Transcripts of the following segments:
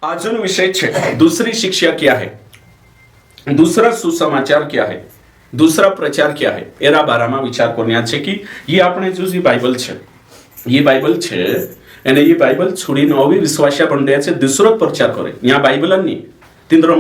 આજનો વિષય છે दूसरी शिक्षा क्या है, दूसरा सुसमाचार क्या है, दूसरा प्रचार क्या है એના બારામાં વિચાર કરવાનો છે કે ये આપણે જે બાઇબલ છે ये બાઇબલ છે અને ये બાઇબલ છોડીને નવી વિશ્વાસ્યા બની રહ્યા છે दूसरो प्रचार करे। यहाँ बाइबल नहीं तिंद्र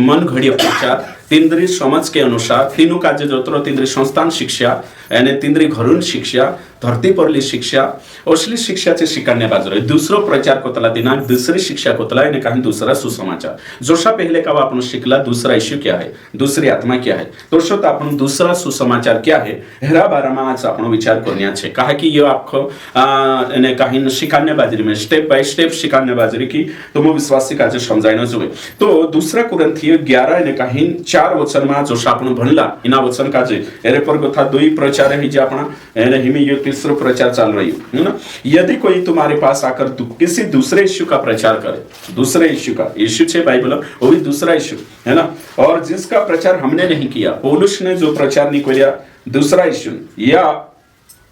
मन घड़िया प्रचार तिंद्री समझ के अनुसार तीनों कार्य जोतरो तिंद्री संस्थान शिक्षा यानी तिंद्री घरून शिक्षा धरती परली शिक्षा असली शिक्षा से शिकान्य बाजू रहे दूसरो प्रचार को तला दिनांक दूसरी शिक्षा को तला इन्हें कहा दूसरा सुसमाचार जोशा पहले का अपन शिकला दूसरा इश्यू क्या है, दूसरी आत्मा क्या है, तो अपन दूसरा सुसमाचार क्या है हेरा बारा में आज अपन विचार करना है। कहा कि ये आपको इन्हें कहीं शिकान्य बाजरी में स्टेप बाय स्टेप शिकान्य बाजरी की तुम विश्वासी कार्य समझाना जुए। तो दूसरा कुरंथी 11 इन्हें कहीं 4 वचन में जोशा अपन भणला इना वचन का जे एरे पर कथा दुई प्रचार है जे अपना एने हिमी यो तीसरो प्रचार चल रही है ना। यदि कोई तुम्हारे पास आकर किसी दूसरे इश्यू का प्रचार करे, दूसरे इश्यू का इश्यू छे बाइबल वो भी दूसरा इश्यू है ना, और जिसका प्रचार हमने नहीं किया, पौलुस ने जो प्रचार नहीं किया दूसरा इश्यू, या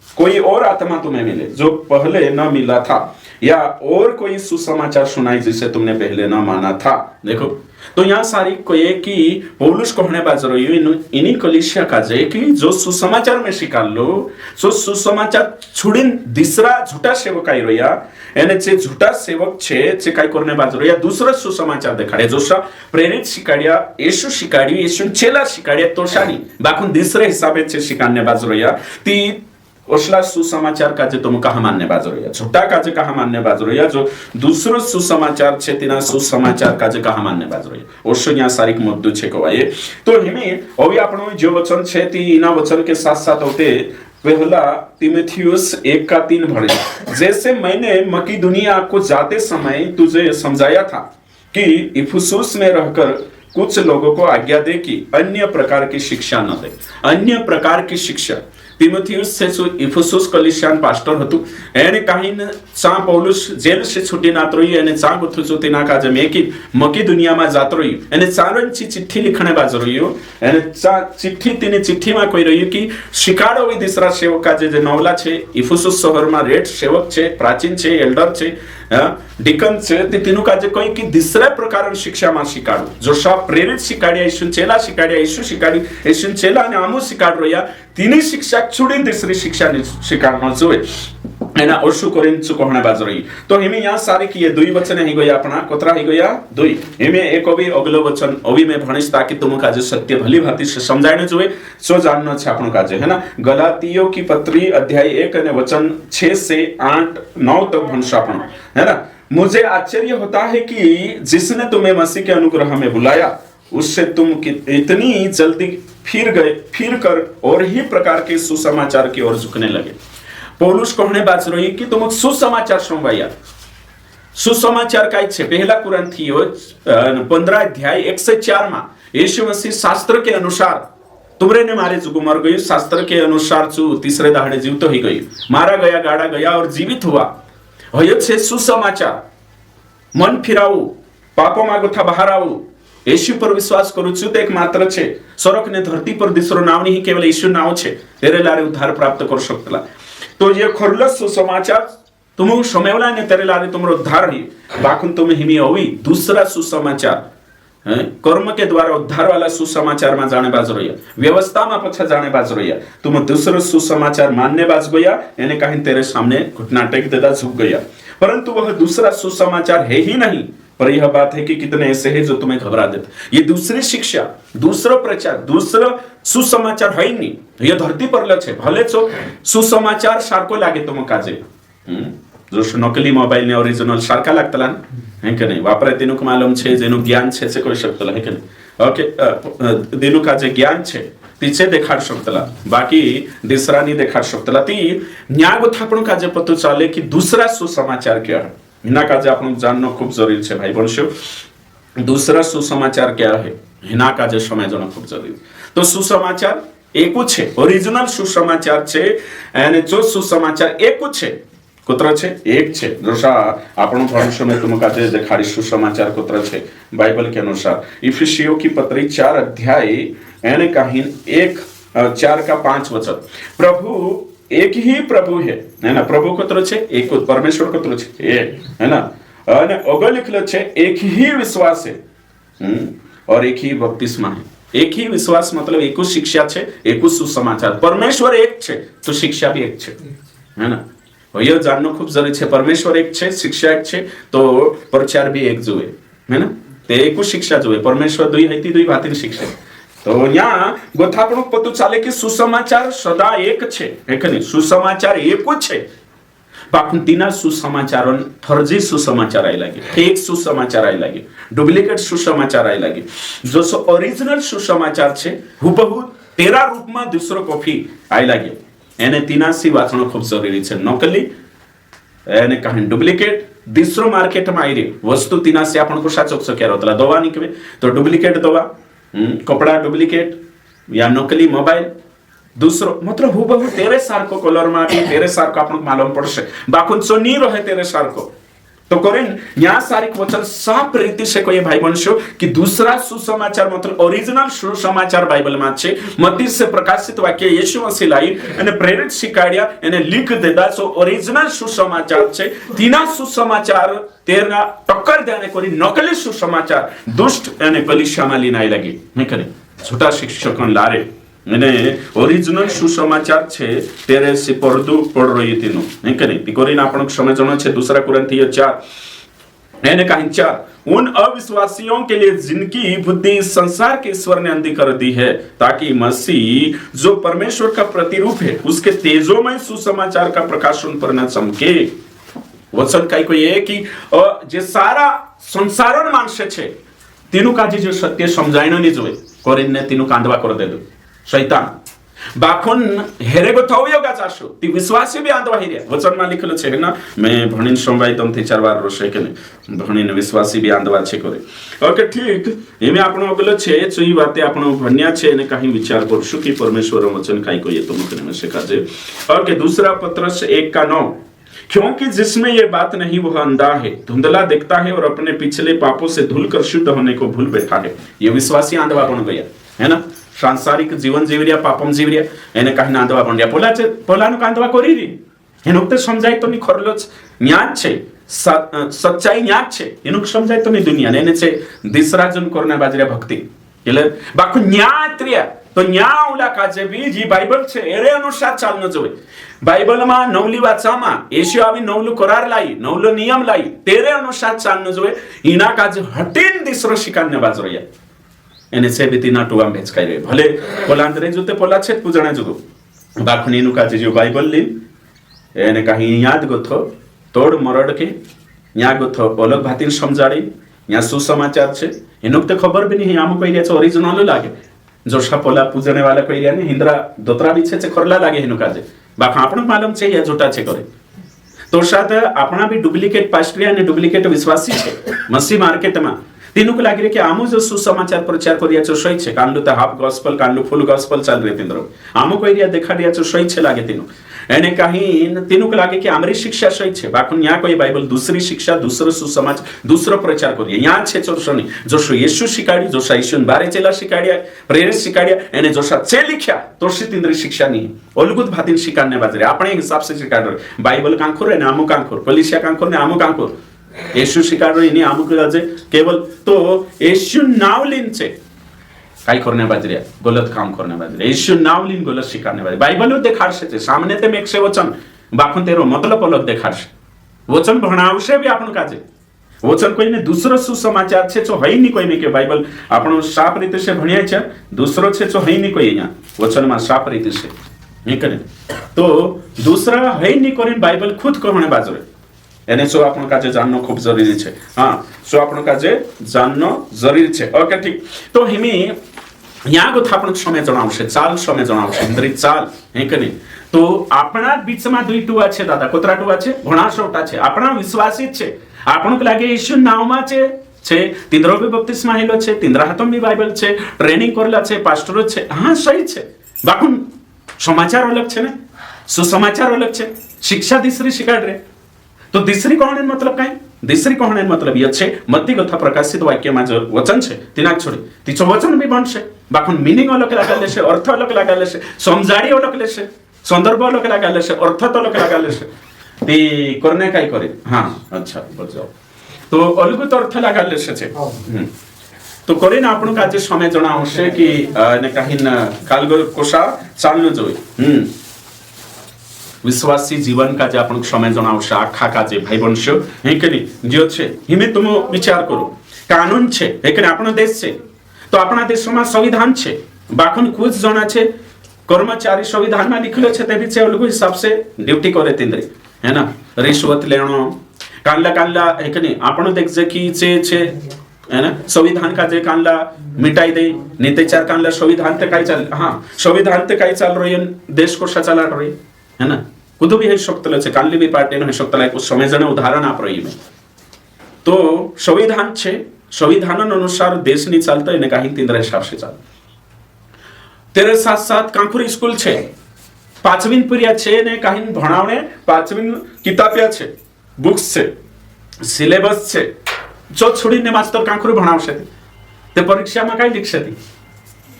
कोई और आत्मा तुम्हें मिले जो पहले न मिला था, या और कोई सुसमाचार सुनाई जिसे तुमने पहले न माना था। देखो तो यहाँ सारी को ये कि पौलुस कहने बाज रही इन्हीं कलीसिया का जे कि जो सुसमाचार में शिकार लो सो सुसमाचार छुड़ीन दूसरा झूठा सेवक आई रहा यानी जे झूठा सेवक छे जे काय करने बाज रहा दूसरा सुसमाचार देखाड़े जोशा प्रेरित शिकाड़िया येशू शिकाड़ी येशू चेला शिकाड़िया तो शानी बाकुन दूसरे हिसाबे छे शिकारने बाज रहा ती ओसला सुसमाचार का जे तुम कहा मानने बाजू रही झूठा का जे कहा मानने बाजू रही जो दूसरो सुसमाचार छे तिना सुसमाचार का जे कहा मानने बाजू रही ओशो यहाँ सारिक मुद्दो छे कवाये। तो हिमे अभी आपनो जो वचन छे ती इना वचन के साथ साथ होते पहला तीमुथियुस 1:3 भरे जैसे मैंने मकीदुनिया को जाते समय तुझे समझाया था कि इफुसुस में रहकर कुछ लोगों को आज्ञा दे कि अन्य प्रकार की शिक्षा न दे, अन्य प्रकार की शिक्षा तीमुथियुस से इफुसुस कलिसियान पास्टर हतु एने काहीन चा पौलुस जेल से छुट्टी नात रही एने चा गुथु चोती ना काजे मेकी मकी दुनिया में जात रही एने चारंची चिट्ठी लिखने बाज रही हो एने चा चिट्ठी तिने चिट्ठी में कोई रही कि शिकाडो विद दूसरा सेवक का जे नवला छे इफुसुस शहर में रेड सेवक छे, प्राचीन छे, एल्डर छे, डिकन छे, ते तीनों का जे कोई कि दूसरा प्रकार शिक्षा में शिकाडो जोशा प्रेरित शिकाडिया येशू चेला शिकाडिया येशू शिकाडी येशू चेला ने आमु शिकाड रया तीनी शिक्षा छुड़ी दूसरी शिक्षा ने शिकाडना जोए एना ओशु करिन चु कहने बाज रही। तो हिमे यहाँ सारे की ये दुई वचन ही गया अपना कोतरा ही गया दुई हिमे एक अभी अगलो वचन अभी में भणिस ताकि तुम काजे सत्य भली भांति से समझाने जोए सो जानना छे आपनो काजे है ना। गलातियों की पत्री अध्याय 1 ने वचन 6 से 8 9 तक भणस आपनो है ना। मुझे आश्चर्य होता है कि जिसने तुम्हें मसीह के अनुग्रह में बुलाया उससे तुम इतनी जल्दी फिर कर और ही प्रकार के सुसमाचार की ओर झुकने लगे। पौलुस कहने बाज रही कि तुम सुसमाचार सुनवाया सुसमाचार का छे पहला कुरंथियो 15 अध्याय 1 से 4 में यीशु मसीह शास्त्र के अनुसार तुमरे ने मारे जुगु मर गई, शास्त्र के अनुसार चु तीसरे दाहड़े जीवित हो गई, मारा गया, गाड़ा गया और जीवित हुआ। हयो छे सुसमाचार, मन फिराऊ, पापो मागो था बाहर आऊ, यीशु पर विश्वास करू छु तो एक मात्र छे स्वर्ग ने धरती पर दूसरो नाम नहीं केवल यीशु नाम छे तेरे लारे उद्धार प्राप्त कर सकतला। तो ये खरलस सुसमाचार तुम समेवला ने तेरे लारे तुमरो उद्धार ही बाकुन तुम हिमी होई दूसरा सुसमाचार कर्म के द्वारा उद्धार वाला सुसमाचार में जाने बाज रही व्यवस्था में पछा जाने बाज रही तुम दूसरो सुसमाचार मानने बाज गया यानी कहीं तेरे सामने घुटना टेक देता झुक गया, परंतु वह दूसरा सुसमाचार है ही नहीं। पर यह बात है कि कितने ऐसे हैं जो तुम्हें घबरा देते। ये दूसरी शिक्षा, दूसरा प्रचार, दूसरा सुसमाचार है ही नहीं। ये धरती पर लक्ष्य भले छो सुसमाचार सारको लागे तुम काजे जो नकली मोबाइल ने ओरिजिनल सारका लागतला है कि नहीं वापरे तेनुक मालूम छे जेनु ज्ञान छे से कोई शकतला है कि नहीं। ओके देनु का जे ज्ञान छे पीछे देखाड़ शकतला बाकी दूसरा नहीं देखाड़ शकतला। ती न्याय थापण का जे पतो चले कि दूसरा सुसमाचार क्या है हिना का जे आपण जानना खूब जरूरी छे भाई बंशो। दूसरा सुसमाचार क्या है हिना का जे समझना खूब जरूरी। तो सुसमाचार एक छे ओरिजिनल सुसमाचार छे एने जो सुसमाचार एक छे कोतरा छे एक छे जोशा आपण भविष्य में तुम का जे देखाड़ी सुसमाचार कोतरा छे बाइबल के अनुसार इफिसियों की पत्री 4 अध्याय एने कहीं 1:4-5 वचन प्रभु एक ही प्रभु है ना। प्रभु कोतरो छे एक परमेश्वर कोतरो छे एक है ना। અને અગળ લખેલો છે એક ही विश्वास है और एक ही बपतिस्मा है। एक ही विश्वास मतलब एक शिक्षा है, एक सुसमाचार। परमेश्वर एक है तो शिक्षा भी एक है ना। ये जानना खूब जरूरी है। परमेश्वर एक है, शिक्षा एक है, तो प्रचार भी एक जो है ना। ते एक शिक्षा जो है, परमेश्वर दुई है, दुई बातें शिक्षा। तो यहाँ गोथापण पता चले कि सुसमाचार सदा एक है कि नहीं। सुसमाचार एक है, बाकी तीना सुसमाचार फर्जी सुसमाचार आई लगे, फेक सुसमाचार आई लगे, डुप्लिकेट सुसमाचार आई लगे। जो ओरिजिनल सुसमाचार है हुबहू तेरा रूप में दूसरो कॉपी आई लगे, एने तीनासी वाचनो खूब जरूरी है। नकली एने कहीं डुप्लिकेट दूसरो मार्केट में आई रही वस्तु तीनासी आपन को साचो क्या रोतला दवा निकले तो डुप्लिकेट दवा, कपड़ा डुप्लिकेट या नकली मोबाइल दूसरो मतलब हुबहू तेरे सारको कलर में तेरे सारको आपन मालूम पड़से, बाकुन सो नी रहे तेरे सारको। तो करें यहाँ सारी वचन साफ रीति से कोई भाई बंशो कि दूसरा सुसमाचार मतलब ओरिजिनल सुसमाचार बाइबल में छे। मत्ती से प्रकाशित वाक्य यीशु मसीह लाई અને પ્રેરિત શીખાડ્યા એને લીખ દેદા। સો ઓરિજિનલ સુસમાચાર છે, तीना सुसमाचार तेरा टक्कर देने कोई नकली सुसमाचार दुष्ट અને કલીસિયામાં લીને આવી લાગી નહીં કરે છોટા શિક્ષકોને લારે અને ઓરિજિનલ સુસમાચાર છે તેરે સે પડદું પડ રહી તેનું નહીં કરે તી કરીને આપણને સમજવાનો છે। दूसरा कुरिन्थियों 4 मैंने कहा 4 उन अविश्वासियों के लिए जिनकी बुद्धि संसार के ईश्वर ने अंधी कर दी है, ताकि मसीह जो परमेश्वर का प्रतिरूप है उसके तेजोमय सुसमाचार का प्रकाश उन पर न चमके। वचन कई कोई है कि जे सारा संसारण मानसे छे तीनों का जो सत्य समझाइनो नहीं जोए कोरिन ने तीनों कांदवा कर दे दो शैतान बाखुन हेरेगो थौयोगा जाशो ती विश्वासी भी आंदवा हिरिया। वचन में लिखेलो छे ना मैं भणीन संभाई तमथी 4 વાર रोशे के ने भणीन विश्वासी भी आंदवा छे करे। ओके ठीक एमे आपणो अगलो छे जो ई वाते आपणो भण्या छे ने कहीं विचार करशु कि परमेश्वर वचन काई कोई तो मुकने में सिखाजे। ओके दूसरा पत्रस 1:9 क्योंकि जिसमें ये बात नहीं वह अंधा है, धुंधला दिखता है और अपने पिछले पापों से धुल कर शुद्ध होने को भूल बैठा है। ये विश्वासी आंधवा बन गया है ना। सांसारिक जीवन जीव रिया पापम जीव रिया एने कहीं आंधवा बन रिया पोलानो कांधवा कोरी री एनु तो समझाय तो नहीं खरलो न्याज छे सच्चाई न्याज छे एनु समझाय तो नहीं दुनिया ने छे दिसरा जन करने बाजरिया भक्ति એટલે બાકુ ન્યાય ત્રિયા તો ન્યા ઓલા કાજે બી जी बाइबल छे एरे अनुसार चालनो जोय। बाइबल में नवली वाचामा येशू आवी नवलु करार लाई नवलो नियम लाई तेरे अनुसार चालनो जोय। इना काजे हटीन दिसरो शिकारने बाजरोया एने से बीतीना टुआम भेचकाई रे भले पोलांदरे जोते पोला छे पूजणे जुगो बाखनीनु काजे जो बाइबल ली एने कहीं याद गोथो तोड़ मरड के न्या गोथो अलग भातीन समझाड़ी यहाँ सुसमाचार छे एनु तो खबर भी नहीं आमु कहिया छे ओरिजिनल लागे जोशा पोला पूजने वाला कहिया ने हिंद्रा दोतरा भी छे खरला लागे हेनु काजे बाखा आपण मालूम छे या झूठा छे करे तो शायद अपना भी डुप्लिकेट पास्टरिया ने डुप्लिकेट विश्वासी छे मसी मार्केट में तीनों को लागे कि आमु जो सुसमाचार प्रचार करिया छे सही छे कांडू तो हाफ गॉस्पेल कांडू फुल गॉस्पेल चल रे तीनरो आमु को एरिया देखा दिया छे सही छे लागे तीनों एने कहीं तीनों को लागे कि हमारी शिक्षा सही छे बाकी यहाँ कोई बाइबल दूसरी शिक्षा दूसरो सुसमाचार दूसरो प्रचार करिए यहाँ छे चोरसोनी जोशो येशू शिकाड़ी जोशा येशू बारे चेला शिकाड़िया प्रेरित शिकाड़िया एने जोशा चे लिख्या तो तींद्री शिक्षा नहीं ओलगुत भातीन शिकारने बाजरे अपने हिसाब से शिकार बाइबल कांखोर है आमु कांखोर कलिसिया कांखोर ने आमु कांखोर येशू शिकार इनी आमु केवल तो येशू नाव लीन छे काय करने बाजरिया गलत काम करने बाजरिया येशू नाव लीन गलत शिकारने बाजरिया बाइबल देखाड़शे छे सामने ते मेकशे वचन बाखुन तेरो मतलब अलग देखाड़शे वचन भणावशे भी आपन काजे वचन कोईने दूसरो सुसमाचार छे जो हई नी कोई में के बाइबल आपनो साफ रीते से भणिया छे दूसरो छे जो हई नी कोई यहाँ वचन में साफ रीते से नहीं करे तो दूसरा हई नी करे बाइबल खुद कहने बाजरे एने सो आपन काजे जाननो खूब जरूरी छे। हां सो आपन काजे जाननो जरूरी छे। ओके ठीक तो हिमी यहाँ को थापण समय जणावशे चाल समय जणावशे इंद्री चाल हे कनी तो आपणा बीच में दुई टुआ छे दादा कोतरा टुआ छे घणा सोटा छे आपणा विश्वासी छे आपन को लागे येशू नावमा छे तिंद्रो भी बपतिस्मा हेलो छे तिंद्रा हाथम भी बाइबल छे ट्रेनिंग करला छे पास्टरो छे हां सही छे बाकुन समाचार अलग छे ने सुसमाचार अलग छे शिक्षा तीसरी शिकाड़ रे तो तीसरी कहने मतलब काय तीसरी कहने मतलब ये छे मत्ती कथा प्रकाशित वाक्य में जो वचन छे तिनाक छोड़ी तीचो वचन भी बनशे बाखुन मीनिंग अलग लगाले छे अर्थ अलग लगाले छे समजाड़ी अलग लेशे संदर्भ अलग लगाले छे अर्थ तो अलग लगाले छे ती करने काय करे हां अच्छा बजाओ तो अलगु तो अर्थ लगा ले छे तो करे ना आपण काजे समय जणावशे की ने काही न कालगो कोशा चालनो जोई विश्वासी जीवन का जे आपण समय जणावशे आखा काजे भाई वंश हे के जे छे हिमे तुम विचार करो कानून छे हे के आपण देश छे तो अपना देश में संविधान छे बाखन कुछ जना छे कर्मचारी संविधान में लिखलो छे ते भी छे अलगु हिसाब से ड्यूटी करे तिंद्रे है ना रिश्वत लेनो कानला कानला है कि नहीं आपण देख जे की छे है ना संविधान का जे कानला मिटाई दे नीतिचार कानला संविधान ते काय चल हां संविधान ते काय चल रही देश को चला रही है ना कुछ भी है शक्तले छे कानली भी पार्टी ने शक्तला कुछ समय जने उदाहरण आप रही में तो संविधान छे संविधान अनुसार देश नहीं चलता है ने काही तिंद्रे हिसाब से चल तेरे साथ साथ कांकुर स्कूल छे पांचवीं पीरिया छे ने काही भणावणे पांचवीं किताबिया छे बुक्स छे सिलेबस छे जो छोडीने मास्तर कांकुर भणावशे ते परीक्षा में काय लिखशे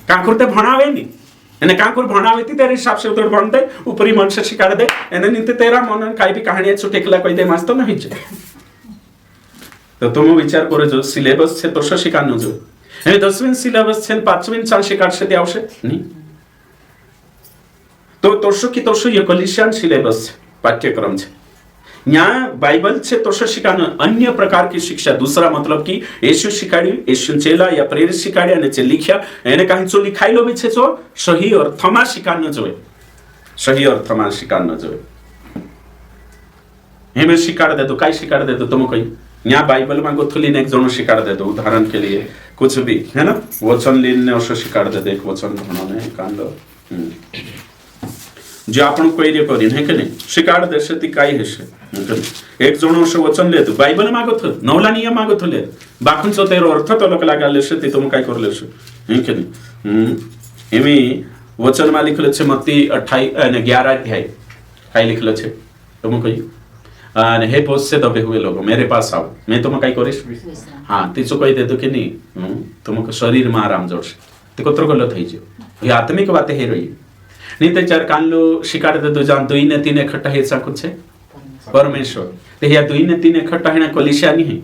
कांकुर ते भणावे नी एने कांकुर भणावे ती तेरे हिसाब से उतर भणते ऊपरी मन से शिकाड़ दे एने नीते तेरा मन काय भी कहानी छो टेकला कोई दे मास्तर नहीं छे तो तुम विचार करो जो सिलेबस छे तो शिकानो जो हे 10वीं सिलेबस छे 5वीं चाल शिकाडशे ते आवशे नी तो तोशो की तोशो ये कलिशियन सिलेबस पाठ्यक्रम छे यहाँ बाइबल से तो शिकान अन्य प्रकार की शिक्षा दूसरा मतलब कि यीशु शिकाड़ी यीशु चेला या प्रेरित शिकाड़ी ने चे लिखिया एने कहीं जो लिखाइलो भी छे जो सही अर्थमा शिकान जोए सही अर्थमा शिकान जोए हेमे शिकाड़ दे दो काय शिकाड़ दे दो तुम कहीं यहाँ बाइबल में गोथुली ने एक जनो शिकाड़ दे दो उदाहरण के लिए कुछ भी है ना वचन लीन ने उसको शिकाड़ दे दे एक वचन भणाने कान लो जे आपण कोइरे करिन है के नहीं शिकाड़ देशे ती काय हेसे एक जणो से वचन ले बाइबल मागत नवला नियम मागत ले बाकुन जो तेरो अर्थ तो लोक लागा लेसे ती तुम काय कर लेसे है के नहीं एमी वचन मा लिखले छे मत्ती 28 ने 11 अध्याय काय लिखले छे तुम कही અને હે પોસે દબે હુએ લોકો મેરે પાસ આવો मैं तुम काय करिस हां तीचो कही दे तो कि नहीं तुमको शरीर में आराम जोड़से ते कतरो गलत થઈ जे ये आत्मिक बात है रही नहीं तो चार कानलो शिकार दे दो जान 2 ने 3 इकट्ठा है ऐसा कुछ है परमेश्वर ते या 2 ने 3 इकट्ठा है ना कलिसिया नहीं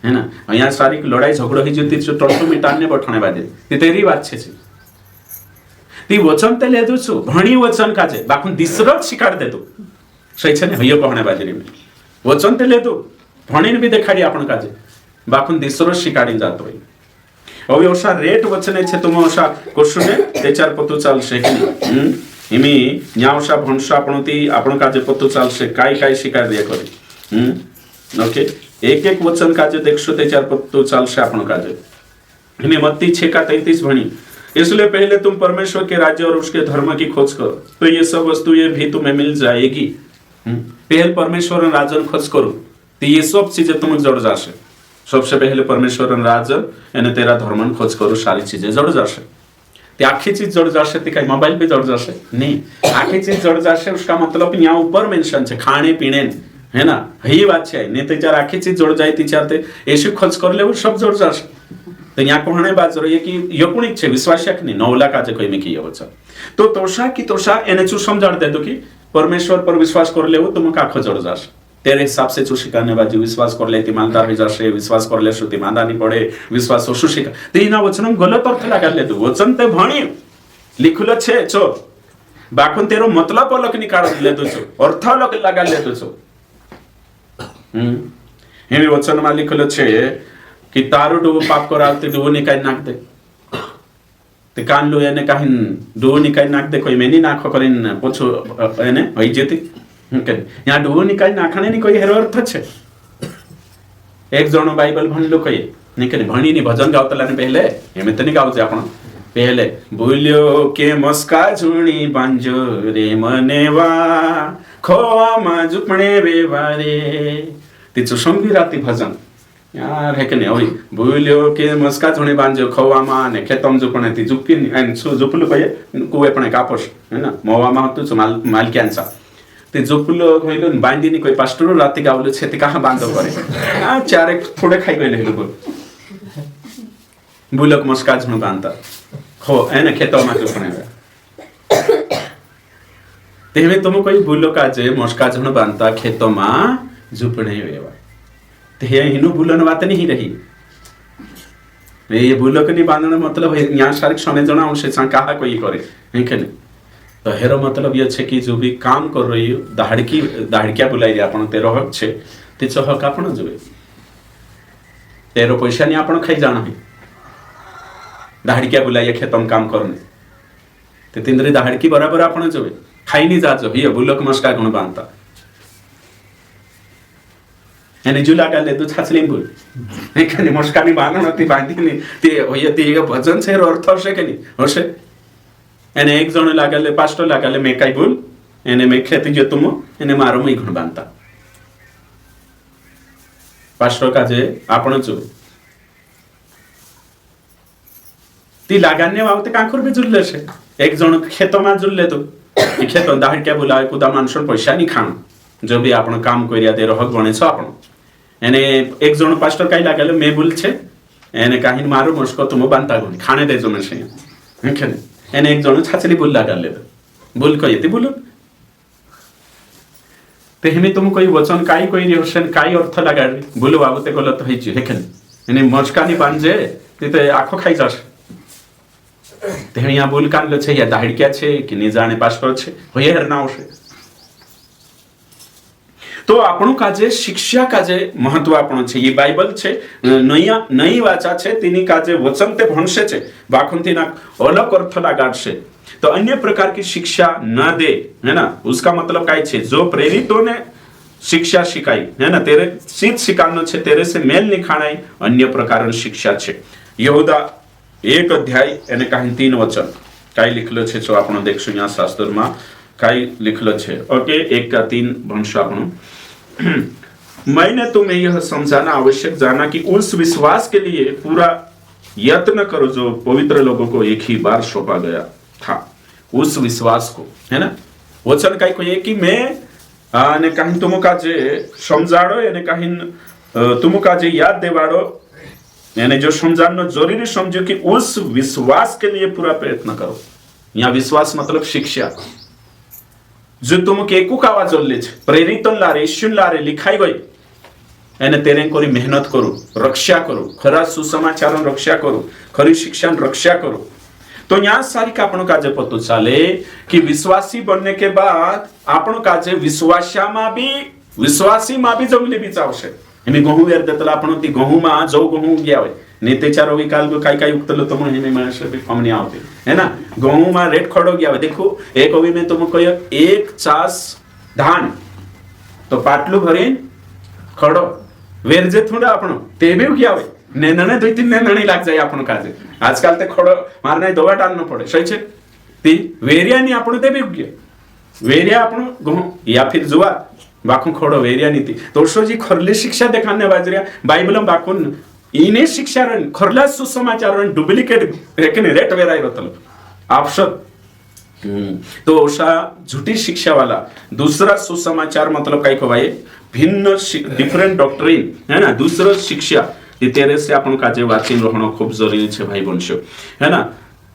है ना यहाँ सारी लड़ाई झगड़ो ही जती जो टोटो मिटाने बठणे बादे ते तेरी बात छे ती वचन ते ले दो छु भणी वचन काजे बाकुन दिसरत शिकार दे दो सही छे ने हयो कहणे बादे वचन ते ले दो भणी भी देखाडी आपण काजे बाकुन दिसरत शिकाडी जातो है अभी ओसा रेट वचने छे तुम ओसा कोशुने ते चार पतु चाल से इमी न्यावसा भंसा आपणती आपण काजे पतु चाल से काय शिकार दिया करे ओके एक एक वचन काजे देखशो ते चार पतु चाल से आपण काजे इमी मत्ती 6:33 भणी इसलिए पहले तुम परमेश्वर के राज्य और उसके धर्म की खोज करो तो ये सब वस्तु ये भी तुम्हें मिल जाएगी पहले परमेश्वर और राज्य खोज करो तो ये सब चीजें तुम्हें जड़ जासे सबसे पहले परमेश्वर राज यानी तेरा धर्म खोज करो सारी चीजें जड़ जासे ते आखी चीज जड़ जासे ते काही मोबाइल पे जड़ जासे नहीं आखी चीज जड़ जासे उसका मतलब यहाँ ऊपर मेंशन है खाने पीने है ना यही बात है नहीं तो चार आखी चीज जड़ जाए ती चार ते ऐसी खोज कर ले वो सब जड़ जासे तो यहाँ कहने बात जरूरी है कि यकुणिक छे विश्वासक नहीं नौला काजे कोई में किया बच्चा तो तोषा एने चू समझा दे दो कि परमेश्वर पर विश्वास कर ले वो तुम आखो जड़ जासे तेरे हिसाब से चुशिकाने बाजू विश्वास कर ले ईमानदार हो जासे विश्वास कर ले सुती मांदा नहीं पड़े विश्वास हो सुशिका ते इना वचन गलत अर्थ लगा ले दो वचन ते भणी लिखलो छे छो बाकुन तेरो मतलब अलग निकाल ले दो छो अर्थ अलग लगा ले दो छो हे वचन में लिखलो छे कि तारो डुबो पाप कराते डुबो निकाल नाक दे ते कान लो एने काहिन डुबो निकाल नाक दे कोई मेनी नाखो करिन पोछो एने होई जेती यहाँ डुबो निकाल नाखने नहीं कोई हेरो अर्थ छे एक जणो बाइबल भणलो कई निकने भणी नी भजन गावतला ने पहले एमे तनी गाव छे आपण पहले बोल्यो के मस्का झुणी बांजो रे मनेवा खोवा मा जुपणे बेवारे तिचो संगी राती भजन यार है के नहीं ओई बोल्यो के मस्का झुणी बांजो खोवा मा ने खेतम जुपणे ती जुपी एन सु जुपलु कई कुवे पण कापोस है ना मोवा मा तु माल क्यांसा ते जोपुलो कहिलो बांधीनी कोई पास्टर राती गावलो छे ते कहां बांधो करे आ चार एक थोड़े खाई गले लोग बुलक मस्का झुण बांधता खो एने खेतो मा जुपणे तेमे तुम कोई बुलो का जे मस्का झुण बांधता खेतो मा जुपणे वेवा तो हिनु भूलन बात नहीं रही ये भूलक नहीं बांधना मतलब यहाँ सारी समय जना उनसे कहा कोई करे है कि नहीं। तो हेरो मतलब ये है कि जो भी काम कर रही हो दाहड़किया बुलाई आप तेरो हक छे तीचो हक आप जुए तेरो पैसा नहीं आप खाई जाना है दाहड़किया बुलाई खेतम काम करने ते तिंद्री दाहड़की बराबर आप जुए खाई नहीं जाजो ये भूलक मस्का गुण बांधता यानी जुला गाले दु छाछली भूल एखाने मस्कानी बांधण ती बांधीने ते होय ते भजन छे अर्थ हशे के नहीं हशे एने एक जण लागले पास्टर लागले मैं काई भूल एने मैं खेती जो तुम एने मारो मैं गुण बांधता पास्टर काजे आपण जो ती लागाने वावते कांखुर भी जुलले छे एक जण खेतमा जुलले तो खेत दाहड़किया बुलावे कुदा मानसन पैसा नहीं खाण जो भी आपण काम करिया दे रहक बने छ आपण एने एक जण पास्टर काई लागले मैं भूल छे एने काहिन मारो मस्को तुम बांधता गुण खाने दे जो मसे हेखने एने एक जण छाछली भूल लागले भूल कयती भूल ते हेमी तुम कोई वचन काई कोई होसन काई अर्थ लगाडी भूल बाबते गलत होईची हेखने एने मस्कानी बांधजे ते आखो खाई जास ते यहाँ भूल कान छे या दाहड़किया छे कि नहीं जाने पास्टर छे होय हरना आवशे तो આપણું કાજે શિક્ષા કાજે મહત્વ આપણું છે ये बाइबल છે નઈ વાચા છે તેની કાજે વચન તે ભણશે છે બાખુનથી ના अलग अर्थ लगाडશે तो अन्य प्रकार की शिक्षा न दे है ना उसका मतलब काय छे जो प्रेरितों ने शिक्षा सिखाई है ना तेरे सीध सिखानो छे तेरे से मेल नहीं खाणाई अन्य प्रकार शिक्षा छे यहूदा 1 अध्याय એને કાઈ 3 वचन કાઈ लिखलो छे जो आपण देखશું यहाँ शास्त्र में काई लिखलो छे ओके 1 का 3 भणशो आपण मैंने तुम्हें यह समझाना आवश्यक जाना कि उस विश्वास के लिए पूरा यत्न करो जो पवित्र लोगों को एक ही बार सौंपा गया था उस विश्वास को है ना वचन काई को ये कि मैं ने कहीं तुम का जे समझाड़ो यानी कहीं तुम का जे याद देवाड़ो यानी जो समझाना जरूरी समझो कि उस विश्वास के लिए पूरा प्रयत्न करो यहाँ विश्वास मतलब शिक्षा जो तुम के कुकावा जोल्ले प्रेरितन लारे ईश्वन लारे लिखाई गई एने तेरे कोरी मेहनत करो रक्षा करो खरा सुसमाचार रक्षा करो खरी शिक्षा रक्षा करो तो यहाँ सारी का आपण काजे पतो चाले कि विश्वासी बनने के बाद आपण काजे विश्वासी मा भी जमले भी चावशे एमी गहू वेर देतला आपण ती गहू मा जो गहू गया होय नेतेचार विकाल काई काई उक्तलो तो मन हेमे मानस भी कमनी आवते है ना गहू मा रेट खड़ो गया देखो एक अभी में तुम कयो एक चास धान तो पाटलू भरीन खड़ो वेर जे थोड़ा आपण ते भी गया होय नेनने 2-3 नेनने लाग जाय आपण काजे आजकल ते खड़ो मारने दोवा टाळनो पड़े सही छे ती वेरिया नी आपण ते भी गया वेरिया आपण गहू या फिर जुवा बाखू खड़ो वेरिया नीति तो जी खरली शिक्षा देखाने बाजरिया बाइबल बाखून इने शिक्षा रन खरला सुसमाचार रन डुप्लीकेट रेकने रेट वेराई रतल आपसत तो ओसा झूठी शिक्षा वाला दूसरा सुसमाचार मतलब काय को भाई भिन्न डिफरेंट डॉक्ट्रिन है ना दूसरा शिक्षा तेरे से आपण काजे वाचिन रहणो खूब जरूरी छे भाई बंशो है ना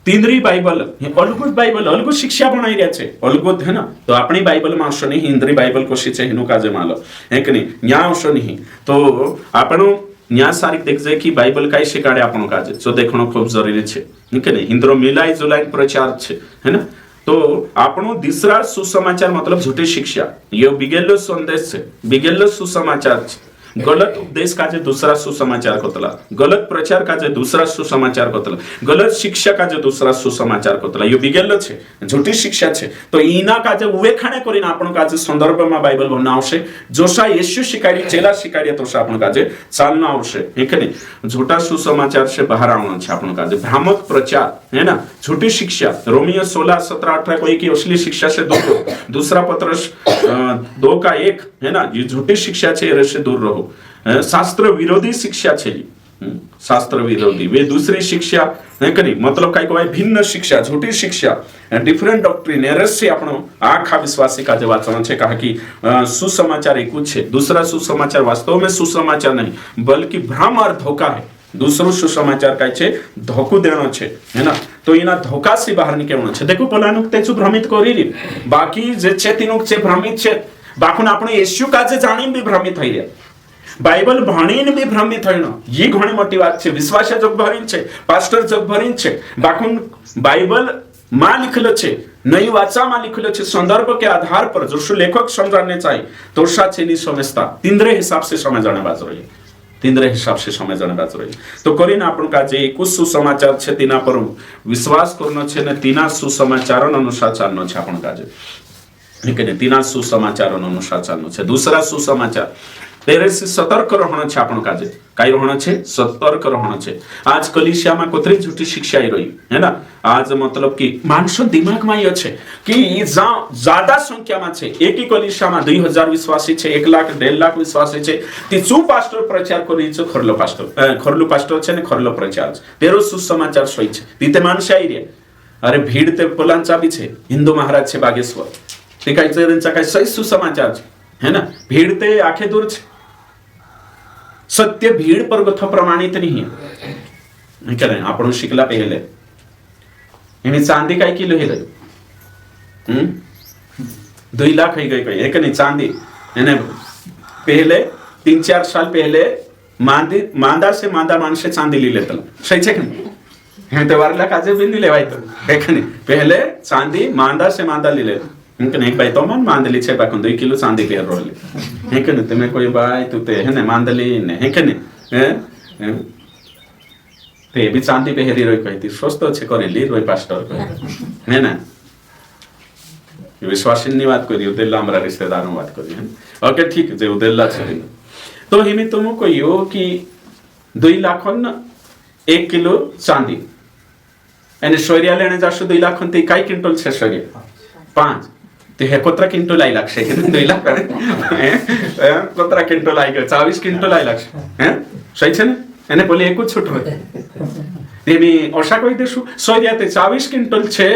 तीनरी बाइबल अलगुत बाइबल अलगुत शिक्षा बनाई रहा छे अलगुत है ना तो अपनी बाइबल में आवश्य नहीं हिंद्री बाइबल को शिचे हिनु काजे मालो है कि नहीं यहाँ आवश्य नहीं तो आपण यहाँ सारी देख जाए कि बाइबल काई शिकाड़े आपण काजे जो देखणो खूब जरूरी छे है कि नहीं हिंद्रो मिलाई जुलाई प्रचार छे है ना तो आपण दूसरा सुसमाचार मतलब झूठी शिक्षा ये बिगेलो संदेश छे बिगेलो सुसमाचार छे गलत उपदेश का जो दूसरा सुसमाचार कोतला गलत प्रचार का जो दूसरा सुसमाचार कोतला गलत शिक्षा का जो दूसरा सुसमाचार कोतला यो बिगेलो छे झूठी शिक्षा छे तो इना का जो उवे खाने करिन आपण का जो संदर्भ में बाइबल भन्न आवश्य जोसा येशू शिकाडी चेला शिकाडी तोसा आपण का जे चालना आवश्य है कि नहीं झूठा सुसमाचार से बाहर आवना छे आपण का जे भ्रामक प्रचार है ना झूठी शिक्षा रोमियो 16-17-18 कोई की असली शिक्षा से दूर दूसरा पत्रस 2 का 1 है ना ये झूठी शिक्षा छे रे से दूर रहो शास्त्र विरोधी शिक्षा छे शास्त्र विरोधी वे दूसरी शिक्षा है कि नहीं मतलब काय को भिन्न शिक्षा झूठी शिक्षा डिफरेंट डॉक्ट्रिन एरस से आपण आखा विश्वासी का जे वाचन छे कहा कि सुसमाचार एक छे दूसरा सुसमाचार वास्तव में सुसमाचार नहीं बल्कि भ्रम और धोखा है दूसरो सुसमाचार काय छे धोखो देनो छे है ना तो इना धोखा से बाहर निकलनो छे देखो पोलानुक तेचु भ्रमित करिली बाकी जे छे तिनुक छे भ्रमित छे बाखुन आपण येशू काजे जाणीन भी भ्रमित થઈ રહ્યા बाइबल भणीने बी भ्रमित होइनो ये घणी मोटी बात छे विश्वास जग भरीन छे पास्टर जग भरीन छे बाकुन बाइबल માં लिखलो छे नई वाचा में लिखलो छे संदर्भ के आधार पर जो लेखक समझाने चाहिए तो साचे नहीं समझता तिंद्रे हिसाब से समझाने बाज रही तिंद्रे हिसाब से समझाने बाज रही तो करीने आपण का जे कुछ सुसमाचार छे तिना पर विश्वास करनो छे ने तिना सुसमाचार अनुसार चालनो छे आपण का जे लेकिन तिना सुसमाचार अनुसार चालनो छे दूसरा सुसमाचार तेरे से सतर्क रहना छे आपण काजे काई रहना छे सतर्क रहना छे आज कलीसिया में कोतरी झूठी शिक्षा आई रही है ना आज मतलब कि मानसो दिमाग में ये छे कि ज्यादा संख्या में छे एक ही कलीसिया में 2000 विश्वासी छे 1 लाख 1.5 लाख विश्वासी छे ती चू पास्टर प्रचार करी छे खरलो पास्टर छे ने खरलो प्रचार तेरो सुसमाचार सोई छे तीते माणसे आई रे अरे भीड़ ते पोलांचा भी छे हिंदू महाराज छे बागेश्वर ते काय जरंचा काय सही सुसमाचार छे है ना भीड़ ते आखे दूर छे सत्य भीड़ पर गथ प्रमाणित नहीं है क्या आपण शिकला पहले इन्हें चांदी काय किलो है 2 लाख ही गई एक नहीं चांदी यानी पहले 3-4 साल पहले मांदा से मांदा मानसे चांदी ली लेता सही छे कि तो वारला काजे भी नहीं लेवाय तो एक नहीं पहले चांदी मांदा से मांदा ली ले इनके एक भाई तो मन मांदली छे बाकुन 2 किलो चांदी पे रोले है कि नहीं तुम्हें कोई भाई तू ते है ना मांदली ने है कि नहीं हैं ते भी चांदी पे हेरी रोई कहती स्वस्थ छे करे ली रोई पास्टर है ना विश्वासिनी बात करी उदेला हमरा रिश्तेदारों बात करी है ओके ठीक जे उदेला छे तो हिमी तुमको यो कि 2 लाख 1 किलो चांदी एने सोरिया लेने जाशो 2 लाख ते काय क्विंटल छे सोरिया 5 ते हे कोत्रा क्विंटल आई लागशे 2 लाख कोत्रा क्विंटल आई गयो 24 क्विंटल आई लागशे हैं सही छे ने एने बोले एक छूट होय तेमी ओशा कहि देसु सोरिया ते 24 क्विंटल छे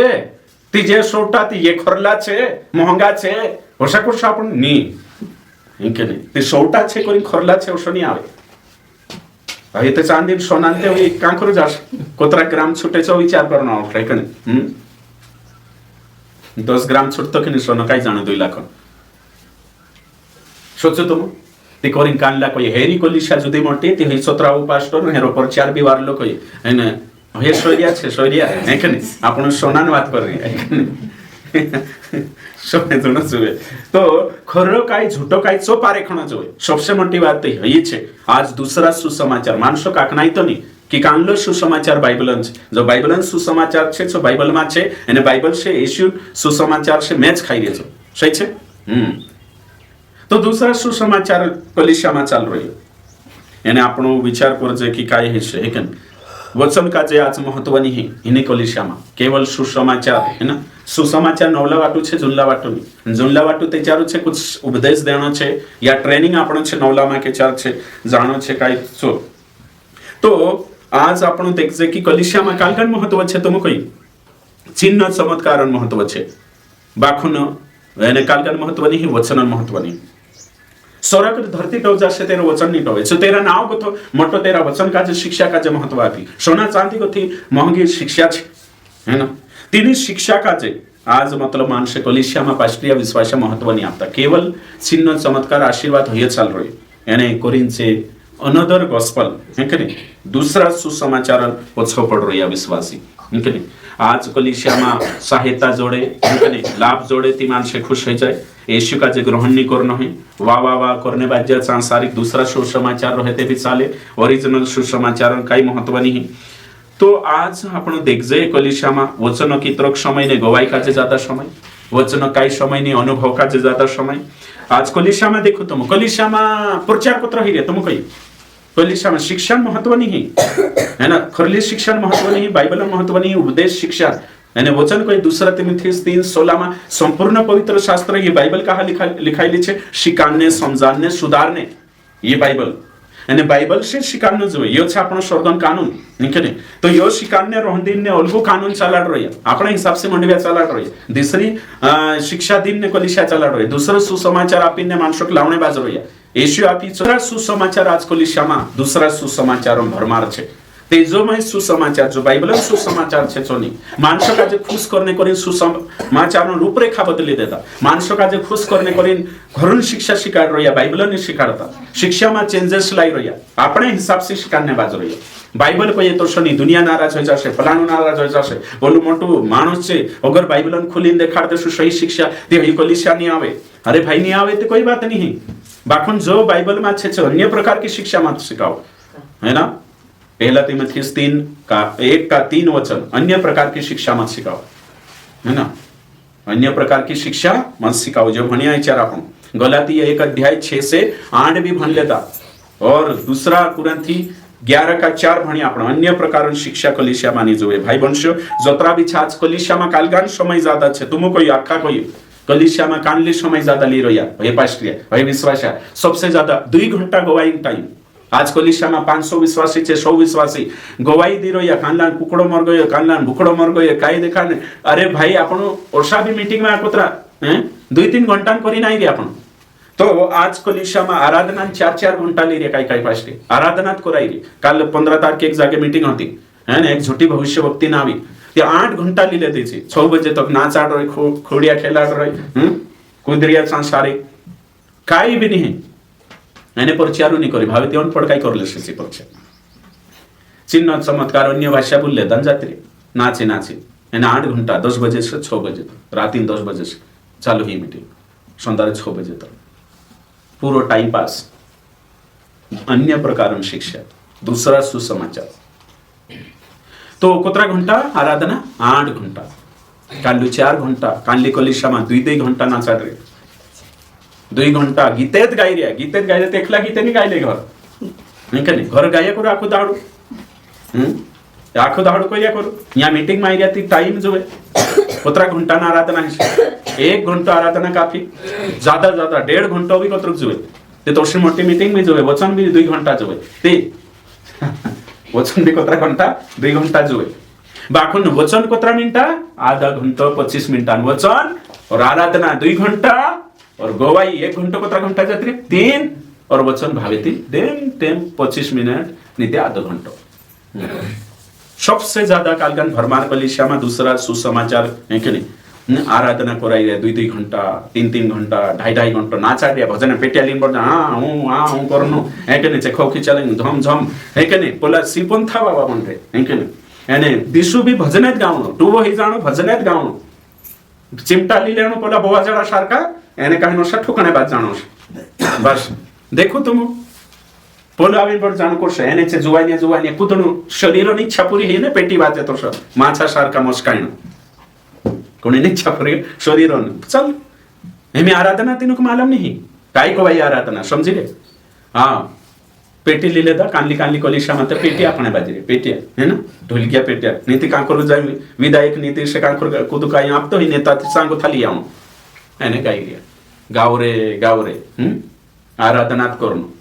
ती जे सोटा ती ये खरला छे महंगा छे ओशा को आपण नी इनके ने ते सोटा छे कोरी खरला छे ओशो नी आवे अही ते चांदी सोनांते होई कांकरो जास कोत्रा ग्राम छुटे छो विचार करनो आवश्यक है कने 10 ग्राम छुटतो कि नहीं सोना काय जाने 2 लाख सोचो तुम ते कोरिन कानला कोई हेरी कोलिशा जुदी मोटी ते हे 17 पास्टर हेरो प्रचार भी वार लोक है ना हे सोरिया छे सोरिया है कि नहीं आपण सोनान बात कर रही है सोने दोनों जुए तो खरो काय झूठो काय चो पारे खणो जोए सबसे मोटी बात तो यही छे आज दूसरा सुसमाचार मानसो काकनाई तो नहीं कि कानलो सुसमाचार बाइबलन जो बाइबलन सुसमाचार छे जो बाइबल में छे અને बाइबल से यीशु सुसमाचार से मैच खाई रहे छे सही छे तो दूसरा सुसमाचार कलीसिया में चाल रही यानी आपनो विचार करजे कि काय है छे कि वचन का जे आज महत्व नहीं है इने कलीसिया में केवल सुसमाचार है ना सुसमाचार नवला वाटू छे जुनला वाटू नहीं जुनला वाटू ते चारू छे कुछ उपदेश देनो छे या ट्रेनिंग आपनो छे नवला में के चार छे जानो छे काय छो तो आज आपण देखजे कि कलीसिया में कालकन महत्व छे तुम कई चिन्ह चमत्कार महत्व छे बाखुन यानी कालकन महत्व नहीं वचन महत्व नहीं स्वर्ग धरती टव जासे तेरा वचन नहीं टवे सो तेरा नाव को मोटो तेरा वचन का जे शिक्षा का जे महत्व आती सोना चांदी को थी महंगी शिक्षा छे है ना तीनी शिक्षा का जे आज मतलब मानसे कलीसिया में पास्ट्रिया विश्वास महत्व नहीं आता केवल चिन्ह चमत्कार आशीर्वाद होय चाल रही यानी कोरिन से अनदर गॉस्पल है कि नहीं दूसरा सुसमाचार ओछो पड़ रही है विश्वासी है कि नहीं आज कलीसिया में सहायता जोड़े है कि नहीं लाभ जोड़े ती मानसे खुश हो जाए यीशु का जे ग्रहण नहीं करना है वाह वाह वाह करने बाद जे सांसारिक दूसरा सुसमाचार रहते भी चाले ओरिजिनल सुसमाचार काई महत्व नहीं तो आज आपण देख जे कलीसिया में वचन की तरक समय ने गवाही का जे ज्यादा समय वचन काई समय ने अनुभव का जे ज्यादा समय आज कलीसिया में देखो तुम कलीसिया में प्रचार पत्र ही रे तुम कही कलीसिया में शिक्षण महत्व नहीं है ना खरली शिक्षण महत्व नहीं बाइबल महत्व नहीं उपदेश शिक्षा यानी वचन कोई दूसरा तिमुथियुस 3:16 में संपूर्ण पवित्र शास्त्र ये बाइबल कहा लिखाई छे शिकाने समझाने सुधारने ये बाइबल यानी बाइबल से शिकानो जो यो छे आपनो स्वर्गन कानून निकने तो यो शिकाने रोहंदीन ने अलगू कानून चलाड़ रही अपने हिसाब से मंडविया चलाड़ रही दूसरी शिक्षा दिन ने कलीसिया चलाड़ रही दूसरा सुसमाचार आपीने मानसोक लावणे बाज रही यीशु आपी दूसरा सुसमाचार आज कलीसिया में दूसरा सुसमाचार भरमार छे तेजोमय सुसमाचार जो बाइबल सुसमाचार छे चोनी मानस का जे खुश करने करिन सुसमाचार नो रूपरेखा बदली देता मानस का जे खुश करने करिन घरून शिक्षा शिकाड रह्या बाइबल ने शिकाडता शिक्षा में चेंजेस लाई रह्या अपने हिसाब से शिकाडने बाज रह्या बाइबल को ये तो शनि दुनिया नाराज हो जाशे फलाणु नाराज हो जाशे बोलू मोटू मानुस छे अगर बाइबल खोलीने देखाड़ देशु सही शिक्षा ते ही कलीसिया नहीं आवे अरे भाई नहीं आवे तो कोई बात नहीं बाखुन जो बाइबल में छे अन्य प्रकार की शिक्षा मत सिखाओ है ना पहला तीमुथियुस 1:3 वचन अन्य प्रकार की शिक्षा मत सिखाओ है ना अन्य प्रकार की शिक्षा मत सिखाओ जो भणिया विचार आपण गलाती 1:6-8 भी भण लेता और दूसरा कुरंथी 11:4 भणी आपण अन्य प्रकार शिक्षा कलिसिया मानी जोए भाई बंशो जोतरा भी छाछ कलिसिया में कालगान समय ज्यादा छे तुम कोई आखा कोई कलिसिया में कानली समय ज्यादा ली रह्या भाई पास्ट्रिया भाई विश्वास सबसे ज्यादा 2 घंटा गवाई टाइम आज कलिसिया में 500 विश्वासी छे 100 विश्वासी गवाई दी रह्या कानलान कुकड़ो मर गयो कानलान भूखड़ो मर गयो काई देखाने अरे भाई आपण ओरसा भी मीटिंग में आकोतरा हैं 2-3 घंटा करी नाही रे आपण तो आज कलिसिया में आराधना 4-4 घंटा ली रे काई पास्टे आराधना कराई रे काल 15 तारीख एक जागे मीटिंग होती है ना एक झूठी भविष्यवक्ती ना आवी ते 8 घंटा ली लेती थी 6 बजे तक नाच आड़ रही खोड़िया खेलाड़ रही कुदरिया संसारी काई भी नहीं एने परचारू नहीं करी भावे तेवन पड़काई कर ले से परचा चिन्ह चमत्कार अन्य भाषा बोल ले दन जात्री नाचे एने 8 घंटा 10 बजे से 6 बजे तक रात 10 बजे से चालू ही मीटिंग संध्यारे 6 बजे तक पूरा टाइम पास अन्य प्रकार शिक्षा दूसरा सुसमाचार तो कोतरा घंटा आराधना 8 घंटा कालू 4 घंटा कानली कलिसिया में 2 घंटा नाचा रे 2 घंटा गीतेत गाई रे एकला गीते नहीं गायले घर नहीं कने घर गाया करो आखो दाड़ो आखो दाड़ो कोया करो यहाँ मीटिंग में आई जाती टाइम जो है कोतरा घंटा ना आराधना है 1 घंटा आराधना काफी ज्यादा 1.5 घंटा भी कोतरक जो है ते तोशी मोटी मीटिंग में जो है वचन भी 2 घंटा जो है ते वचन भी कोतरा घंटा 2 घंटा जो है बाखुन वचन कोतरा मिनटा आधा घंटा 25 मिनटा वचन और आराधना 2 घंटा और गवाई 1 घंटा कोतरा घंटा जाती 3 और वचन भावेती टेम 25 मिनट नित्य आधा घंटा सबसे ज्यादा कालगान भरमार कलिसिया में दूसरा सुसमाचार है कि नहीं आराधना कराई रे 2 घंटा 3 घंटा 2.5 घंटा नाचा रे भजन पेटिया लिन पड़ हाँ करनो है कि नहीं चेखो खिचाले झम है कि नहीं बोला सिपन था बाबा मन रे है कि नहीं एने दिसु भी भजनेत गावनो टुवो ही जानो भजनेत गावनो चिमटा ली लेनो बोला बोवा जड़ा सारका एने कहीं नशा ठोकने बात जानो बस देखो तुम पोला आविन पर जानो कोर्स एने चे जुवानी कुदनु शरीरोनी इच्छा पूरी है ने पेटी बाते तो स माछा सारका मस्काइनो कोणी ने इच्छा पूरी शरीरोन चल हेमी आराधना तीनु को मालूम नहीं काय को भाई आराधना समझी रे हां पेटी ले लेदा कानली कलिसिया मत पेटी अपने बाजरे पेटी है ना ढोलकिया पेटिया नीति कांकर जाय विधायक नीति से कांकर कुदु काय आप तो ही नेता सांगो थाली आऊं एने काय रिया गावरे आराधना करनो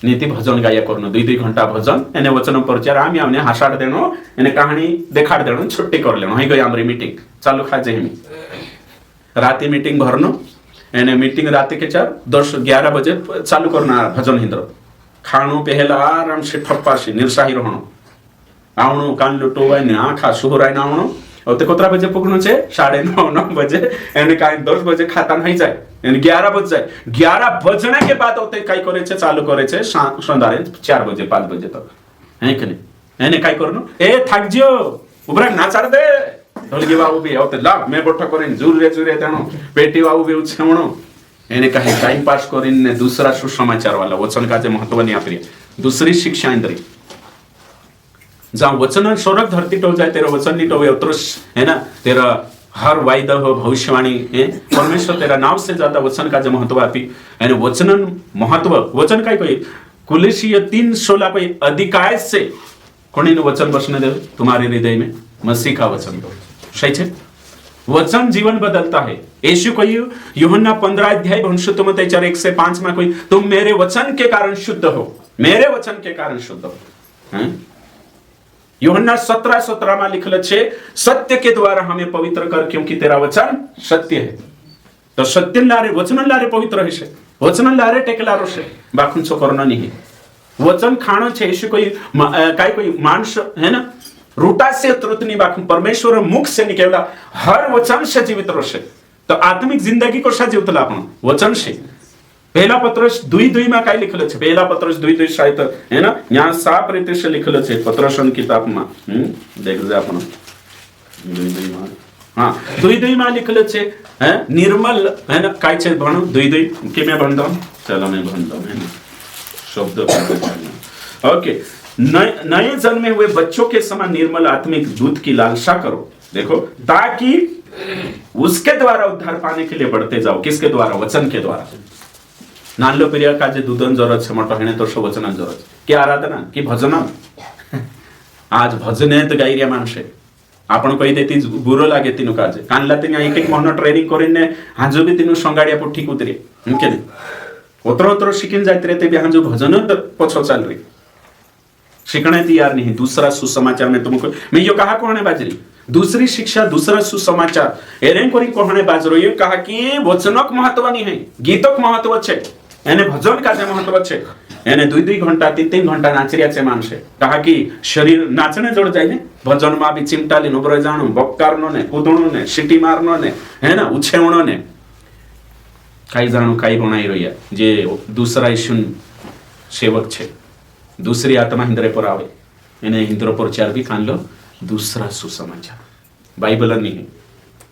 नीति भजन गाया करनो 2 घंटा भजन एने वचन प्रचार आमी आमने हासाड़ देनो एने कहानी देखाड़ देनो छुट्टी कर लेनो हई गई हमरी मीटिंग चालू खा जेमी राती मीटिंग भरनो एने मीटिंग राती के 10-11 बजे चालू करना भजन हिंद्र खाणो पहला आराम से ठप्पासी निर्साही रहनो आवणो कान लुटोवाय ने आखा सुहराय ना आवणो और ते कोतरा बजे पुगनो छे 9:30 बजे एने काई 10 बजे खाता नहीं जाए एने 11 बज जाए 11 बजने के बाद होते काई करे छे चालू करे छे संध्यारे 4 बजे 5 बजे तक है कि नहीं एने काई करनो ए थाक जियो उबरा नाचार दे ढोलकी बाबू भी होते ला मैं बोठा करिन जुरे तेनो पेटी बाबू भी उछमणो एने कहे टाइम पास करिन ने दूसरा सुसमाचार वाला वचन का जे महत्व नहीं आपरी दूसरी शिक्षा इंद्री जहाँ वचन स्वर्ग धरती टो जाए तेरा वचन नहीं टो उतर है ना तेरा हर वायदा हो भविष्यवाणी है परमेश्वर तेरा नाम से ज्यादा वचन का जो महत्व आपी यानी वचन महत्व वचन काय कोई कुलेशीय 3:16 कोई अधिकाय से कोणी ने वचन बसने दे तुम्हारे हृदय में मसीह का वचन दो सही है वचन जीवन बदलता है यीशु कोई यूहन्ना 15 भंशु तुम त्याचार 1 से 5 में कोई तुम मेरे वचन के कारण शुद्ध हो मेरे वचन के कारण शुद्ध हो यूहन्ना 17:17 में लिखल छे सत्य के द्वारा हमें पवित्र कर क्योंकि तेरा वचन सत्य है तो सत्य लारे वचन लारे पवित्र है वचन लारे टेकलारो से बाखुन छो करना नहीं वचन खाणो छे ऐसे कोई काय कोई मांस है ना रोटा से तुरंत नहीं बाखू परमेश्वर मुख से निकलेला हर वचन से जीवित रोशे। तो आत्मिक जिंदगी को शा जीवतला आपण वचन से। पहला पत्रस 2:2 में काय लिखल छे? पहला पत्रस 2:2 शायद है ना यहाँ साफ रीते से लिखल छे पत्रसन किताब में। देख जे आपण 2:2 में हाँ 2:2 में लिखल छे है निर्मल है ना काय छे भणो 2:2 के मैं भणदम चलो मैं भणदम है ना शब्द ओके नए जन्मे हुए बच्चों के समान निर्मल आत्मिक दूध की लालसा करो। देखो ताकि उसके द्वारा उद्धार पाने के लिए बढ़ते जाओ। किसके द्वारा? वचन के द्वारा। नानलो पिरिया का जे दूधन जरूरत छे मोटो हेने तो शो वचन जरूरत की आराधना की भजन आज भजने तो गाई रिया माणसे आपण कही देती बुरो लागे तीनु काजे कानला तिने एक एक महीना ट्रेनिंग करिने हाजो भी तीनु संगाडिया पर ठीक उतरे के ओतरो ओतरो शिकिन जाते रहते भी हाजो भजन पछो चल रही सीखने तैयार नहीं। दूसरा सुसमाचार में तुमको मैं यो कहा कोने बाजरी दूसरी शिक्षा दूसरा सुसमाचार एरें कोरी कोने बाजरो ये कहा कि वचनक महत्व नहीं है गीतक महत्व छे एने भजन का महत्व छे एने 2-2 घंटा 3-3 घंटा नाचरिया छे मानसे कहा कि शरीर नाचने जोड़ जाए ने भजन में भी चिमटाली उभरे जाणो बक्कारनो ने कूदणो ने सीटी मारनो ने है ना उछेवणो ने काई जाणो काई बनाई रहिया जे दूसरा ईशुन सेवक छे दूसरी आत्मा हिंद्रे पर आवे एने हिंद्रो प्रचार भी कान लो दूसरा सुसमाचार बाइबल नहीं है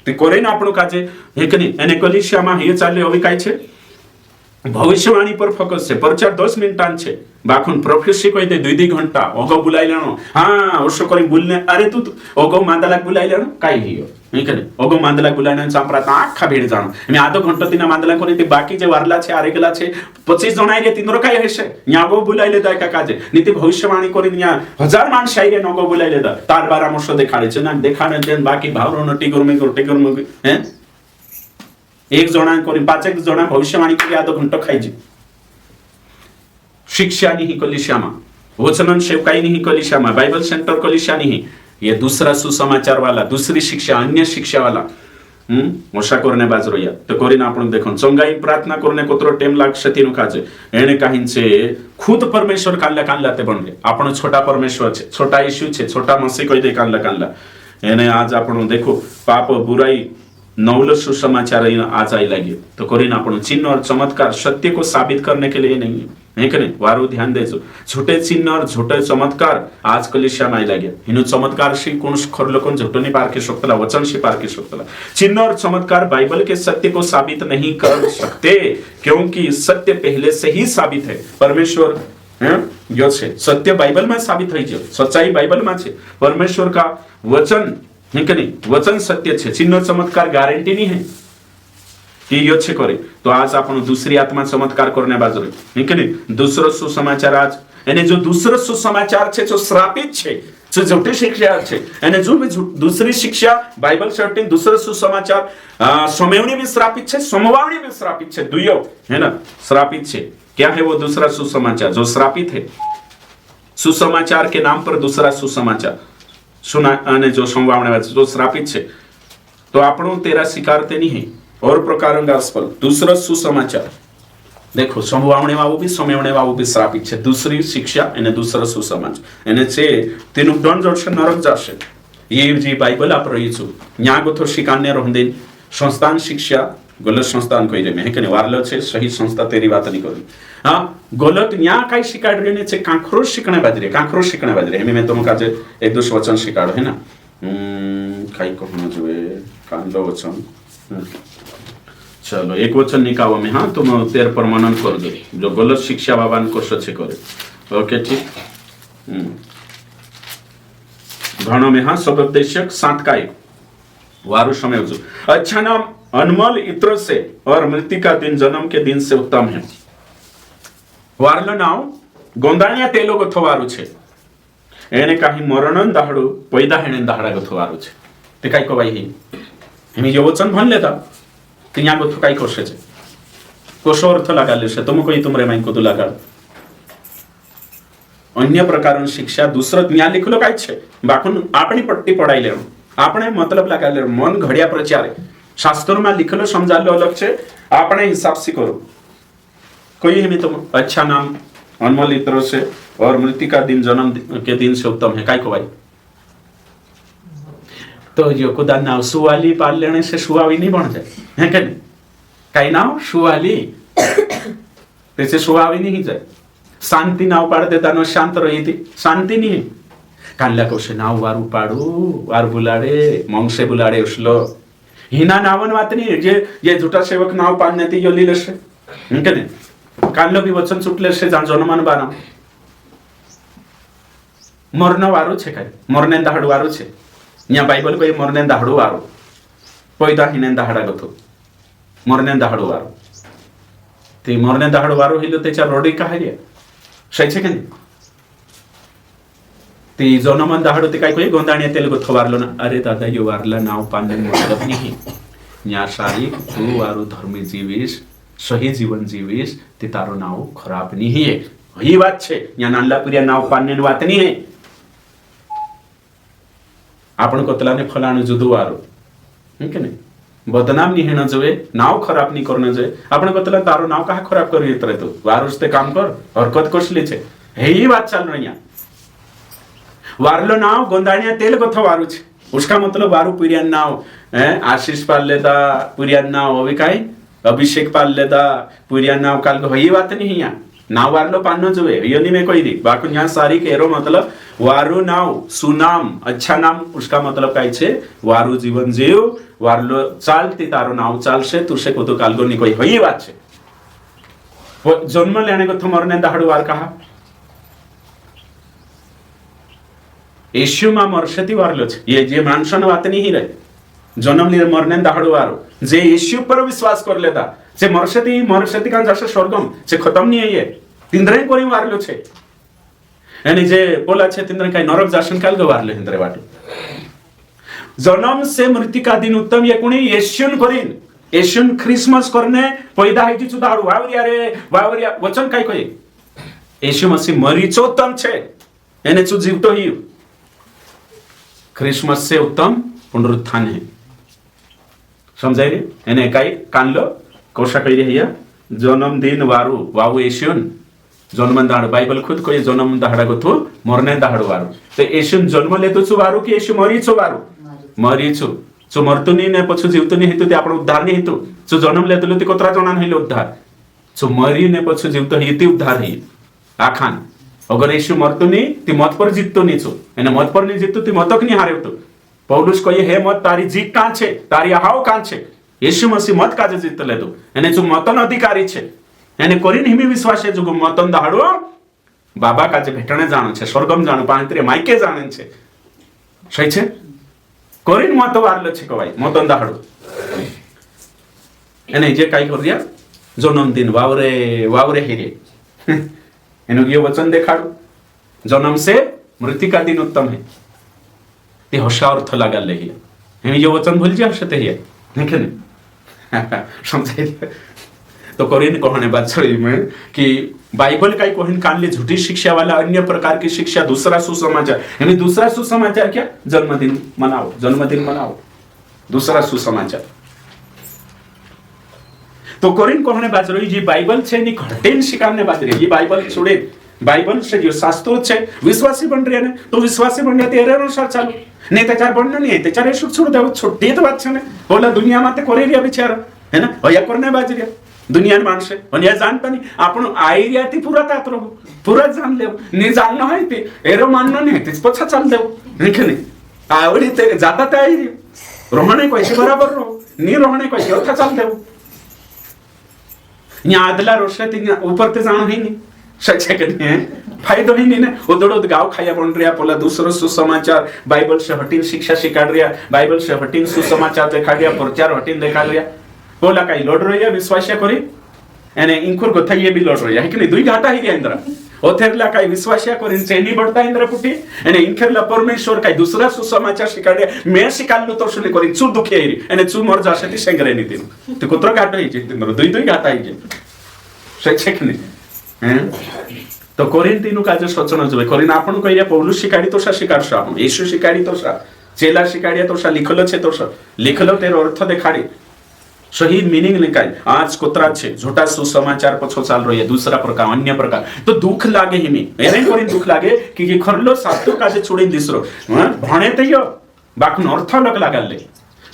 ते कोरे ना आपणो काजे एक नहीं एने कलिसिया में हे चाले होवी काय छे भविष्यवाणी पर फोकस छे प्रचार 10 मिनिटां छे बाखुन प्रोफेसी कोई दे 2-2 घंटा ओगो बुलाई लेनो हां ओशो करी बोलने अरे तू ओगो मांदलाक बुलाई लेनो काय हियो नहीं ओगो मांदलाक बुलाईने चांपरात आखा भेड़ जाणो मैं आधो घंटा तीना मांदला कोनी ते बाकी जे वारला छे आरेगला छे 25 जण आइले तीनरो काय हेसे न्यागो बुलाईले दा का काजे नीति भविष्यवाणी करी न्या 1000 माणस आइले नगो बुलाईले दा तार बारा मसो देखाडे छे ना देखाडे देन बाकी भावरो नटी गुरमे हैं एक जना करी 5 जना भविष्यवाणी करी आधो घंटा खाइजे शिक्षा नहीं कलिसिया में वचनन सेवकाई नहीं कलिसिया में बाइबल सेंटर कलिसिया नहीं ये दूसरा सुसमाचार वाला दूसरी शिक्षा अन्य शिक्षा वाला मोशा करने बाजरो या तो करीन आपण देखो चंगाई प्रार्थना करने कोतरो टेम लागशे तीनु काजे एने काहींचे खुद परमेश्वर कानला ते बनले आपण छोटा परमेश्वर छे छोटा यीशु छे छोटा मसीह कहि दे कानला एने आज आपण देखो पाप बुराई नवल सुसमाचार आज आई लगे तो करीन आपण चिन्ह और चमत्कार सत्य को साबित करने के लिए नहीं है कि नहीं वारू ध्यान देजो झूठे चिन्ह और झूठे चमत्कार आज कलिसिया में आई लगे हिनु चमत्कार से कोण खरलोकन झूठो नहीं पारखी शकतला वचन से पारखी शकतला चिन्ह और चमत्कार बाइबल के सत्य को साबित नहीं कर सकते क्योंकि सत्य पहले से ही साबित है परमेश्वर जो छे सत्य बाइबल में साबित हो जो सच्चाई बाइबल में छे परमेश्वर का वचन है कि नहीं वचन सत्य छे चिन्ह चमत्कार गारंटी नहीं है कि यो छे करे तो आज आपण दूसरी आत्मा चमत्कार करने बाजरे है कि नहीं दूसरो सुसमाचार आज एने जो दूसरो सुसमाचार छे जो श्रापित छे जो झूठी शिक्षा छे एने जो भी दूसरी शिक्षा बाइबल सर्टिन दूसरो सुसमाचार सोमेवणी भी श्रापित छे सोमवावणी भी श्रापित छे दुयो है ना श्रापित छे क्या है वो दूसरा सुसमाचार जो श्रापित है सुसमाचार के नाम पर दूसरा सुसमाचार सुना અને જો સંવાવણે જો શ્રાપિત છે તો આપણો તેરા સ્વીકારતે નહીં और प्रकार गास्पल दूसरा सुसमाचार देखो संवावणे वावो भी समेवणे वावो भी श्रापित છે दूसरी शिक्षा અને दूसरा सुसमाचार એને છે તેનું દંડ જશે નરક જશે ये जी बाइबल आप रही छु न्या गोथो शिकान्य रहंदे संस्थान शिक्षा गलत संस्थान कहि रे मैं कने वारलो छे सही संस्था तेरी बात नहीं करी हां गलत न्या काय शिकाड रे ने छे कांखरो शिकणे बाजरे मैं तुम काजे एक दो वचन शिकाडो है ना काय कहनो जोए कांदो वचन चलो एक वचन निकालो में हां तुम तेर पर मनन कर दो जो गलत शिक्षा बाबान को सचे करे ओके ठीक घणो में हां सब उपदेशक सात काय वारु समय जो अच्छा नाम अनमोल इत्र से और मृत्यु का दिन जन्म के दिन से उत्तम है वारलो नाव गोंदाणिया तेलो गथो वारु छे एने काही मरणन दाहडो पैदा हेने दाहडा गथो वारु छे ते काय को भाई हिमी जो वचन भन लेता तिया गथो काय करसे छे कोशो अर्थ लगाले छे तुम कोई तुमरे माइन को तो लगा अन्य प्रकारन शिक्षा दूसरा ज्ञान लिखलो काय छे बाकुन आपणी पट्टी पढ़ाई ले आपणे मतलब लगा ले मन घड़िया प्रचार शास्त्र में लिखलो समझालो अलग छे आपणे हिसाब से करो कोई हमें तुम अच्छा नाम अनमोल इत्रों से और मृत्यु का दिन जन्म के दिन से उत्तम है। काय को भाई? तो जो खुदा नाव सुवाली पाल लेने से सुहावी नहीं बन जाए, है क्या नहीं? कई नाव सुवाली त्याचे सुहावी नहीं जाए। शांति नाव पाड़ देता नो शांत रही थी, शांति नहीं है। कानला कोशे नाव वारू पाड़ू वार बुलाड़े मंगसे बुलाड़े उसलो हिना नावन बात नहीं जे ये झूठा सेवक नाव पाड़ने थी जो लीले से, है क्या नहीं? कानलो भी वचन सुटले से जान जनमान बाना मरना वारू छे, काय मरने दाहड़ वारू छे। यहाँ बाइबल को मरने दाहड़ो वारो पैदा हिने दाहड़ा गतो मरने दाहड़ो वारो ते मरने दाहड़ो वारो हिलो त्याच्या रोडी का हारिया सही छे के नहीं? ते जनमन दाहड़ो ते काय कोई गोंदाणी तेल गतो वारलो ना, अरे दादा यो वारला नाव पाने मतलब नहीं। यहाँ सारी तू वारो धर्मी जीवीस सही जीवन जीवीस ते तारो नाव खराब नहीं है, ही बात छे। यहाँ नानला पुरिया नाव पाने बात नहीं है। आपण कोतलाने फलाणु जुदू वारो, है कि नहीं? बदनाम नहीं होना जोए, नाव खराब नहीं करना जोए। आपण कोतला तारो नाव कहा खराब कर येत रे? तो वारुस ते काम कर हरकत कसली छे, हे ही बात चाल रही है। वारलो नाव गोंदाणिया तेल कथो वारू छे, उसका मतलब वारू पुरियान नाव आशीष पाल लेता, पुरियान नाव अभी काय अभिषेक पाल लेता, पुरियान नाव काल को ही बात नहीं है। नाव वारलो पानो जोए योनी में कोई दी बाकी यहाँ सारी केरो मतलब वारू नाव सुनाम अच्छा नाम, उसका मतलब काय छे वारू जीवन जीव वारलो चालती तारो नाव चालशे तुसे को तो कालगो नहीं कोई ही बात छे। जन्म लेने को तो मरने दाहड़ो वार कहा येशू मा मरशती वारलो छे। ये जे मानसन बात नहीं रहे जन्म ले मरने दाहड़ो वारो जे येशू पर विश्वास कर लेता जे मरशती का जैसे स्वर्गम जे खत्म नहीं है ये तिंद्रे कोई वारलो छे। यानी जे बोला छे तिंद्रे काय नरक जासन काल गो वारले हिंद्रे वाटो। जन्म से मृत्यु का दिन उत्तम ये कोणी येशून करीन येशून क्रिसमस करने पैदा हायची सुधारू वावरिया वचन काय कोई येशू मसीह मरीचो उत्तम छे एने चू जीवतो ही क्रिसमस से उत्तम पुनरुत्थान है। समझाई रे एने काय कानलो कोशा कई रहिया जन्मदिन वारू वाऊ येशून जन्म दाहड़ बाइबल खुद को ये जन्म दाहड़ा को तो मरने दाहड़ वारू तो येशू जन्म लेतो छु वारू कि येशू मरीचो वारू मरीचो चो मरतो नहीं ने पछु जीवतो नहीं हेतु ते आपण उद्धार नहीं हेतु चो जन्म लेतो ते कोतरा जणान हेलो उद्धार चो मरी ने पछु जीवतो हेती उद्धार है आखान। अगर येशू मरतो नहीं ती मत पर जीततो नहीं चो एने मत पर नहीं जीततो ती मतक नहीं हारेतो। पौलुस को ये हे मत तारी जीत कां छे तारी हाव कां छे येशू मसीह मत काजे जीत लेतो एने जो मतन अधिकारी छे एने कोरीन हिमी विश्वास है जो मतन दाहड़ो बाबा काजे भेटणे जाणो छे स्वर्गम जाणो पांतरे मायके जाणे छे सही छे कोरीन मत वारलो छे कवाय मतन दाहड़ो एने जे काय करिया जन्मदिन वावरे हेरे एनो ये वचन देखाडो जन्म से मृत्यु का दिन उत्तम है ते होशा अर्थ लगा ले हम ये वचन भूल जा सकते हैं देखे समझाइए। तो कोरियन कहने बात छड़ी में कि बाइबल का कोहन कान ले झूठी शिक्षा वाला अन्य प्रकार की शिक्षा दूसरा सुसमाचार यानी दूसरा सुसमाचार क्या जन्मदिन मनाओ दूसरा सुसमाचार। तो कोरियन कहने बात रही जी बाइबल छे नी घटेन शिकारने बात रही ये बाइबल छोड़े बाइबल से जो शास्त्रों छे विश्वासी बन रहे ने तो विश्वासी बन रहे तेरे अनुसार चालू नहीं त्याचार बनना नहीं है त्याचार शुट छोड़ दे छोटी तो बात छे ने बोला दुनिया में ते करे रिया विचार है ना भैया करने बाज रिया दुनिया माणसे पण या जाणता नाही आपण आयरिया ती पुरा तात रहो पुरा जान लेव नि जानना है ते एरो मानना नहीं तेच पछा चाल देव नहीं नहीं आवडी ते जाता ते आयरी रोहणे कैसे बराबर रहो नि रोहणे कैसे अथा चाल देव यहाँ आदला रोशे ती ऊपर ते जानो है नहीं सच्चे कहते हैं फायदो ही नहीं ना उदड़ोद गाँव खाया बन रहा बोला दूसरो सुसमाचार बाइबल से हटीन शिक्षा सिखा रहा बाइबल से हटीन सुसमाचार देखा रहा प्रचार हटीन देखा रहा बोला कई लड़ रही है विश्वास करी एने इंकुर को ये भी लड़ रही है कि नहीं दुई घाटा ही इंद्र ओथेरला कई विश्वास करी चेनी बढ़ता इंद्र पुटी एने इंखेरला परमेश्वर कई दूसरा सुसमाचार सिखा रहा मैं सिकाल तो सुने करी चू दुखी है एने चू मर जासे ती सेंगरे नहीं दिन तो कुत्रा घाटा ही इंद्र दुई घाटा ही सच्चे कि नहीं तो कोरिन तीनों का जो सोचना जो कोरिन आपण को ये पौलुस शिकारी तो सा शिकार सा हम यीशु शिकारी तो सा चेला शिकारिया तो सा लिखलो छे तो सा लिखलो तेरो अर्थ देखाड़ी सही मीनिंग निकाल आज कोतरा छे झूठा सुसमाचार पछो चाल रही है दूसरा प्रकार अन्य प्रकार तो दुख लागे हिमी एरे कोरी दुख लागे कि ये खरलो सातो काजे छोड़ी दिसरो भणे तयो बाकुन अर्थ लग लागले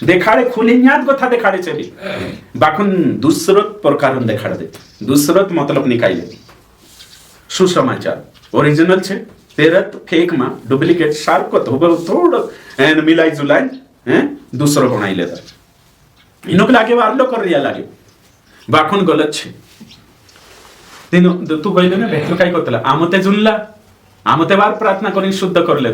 देखाड़े खुली न्याद कथा देखाड़े चली बाकुन दूसरत प्रकार देखाड़ दे दूसरत मतलब निकाले सुसमाचार ओरिजिनल छे तेरत फेक में डुप्लीकेट शार्प को तो थोड़ा एन मिलाई जुलाई हैं दूसरो बनाई लेता इनोक लागे वारलो कर रिया लागे बाखुन गलत छे तीनो तू कहले ना भेटलो काय करतला आमते जुनला आमते बार प्रार्थना करी शुद्ध करले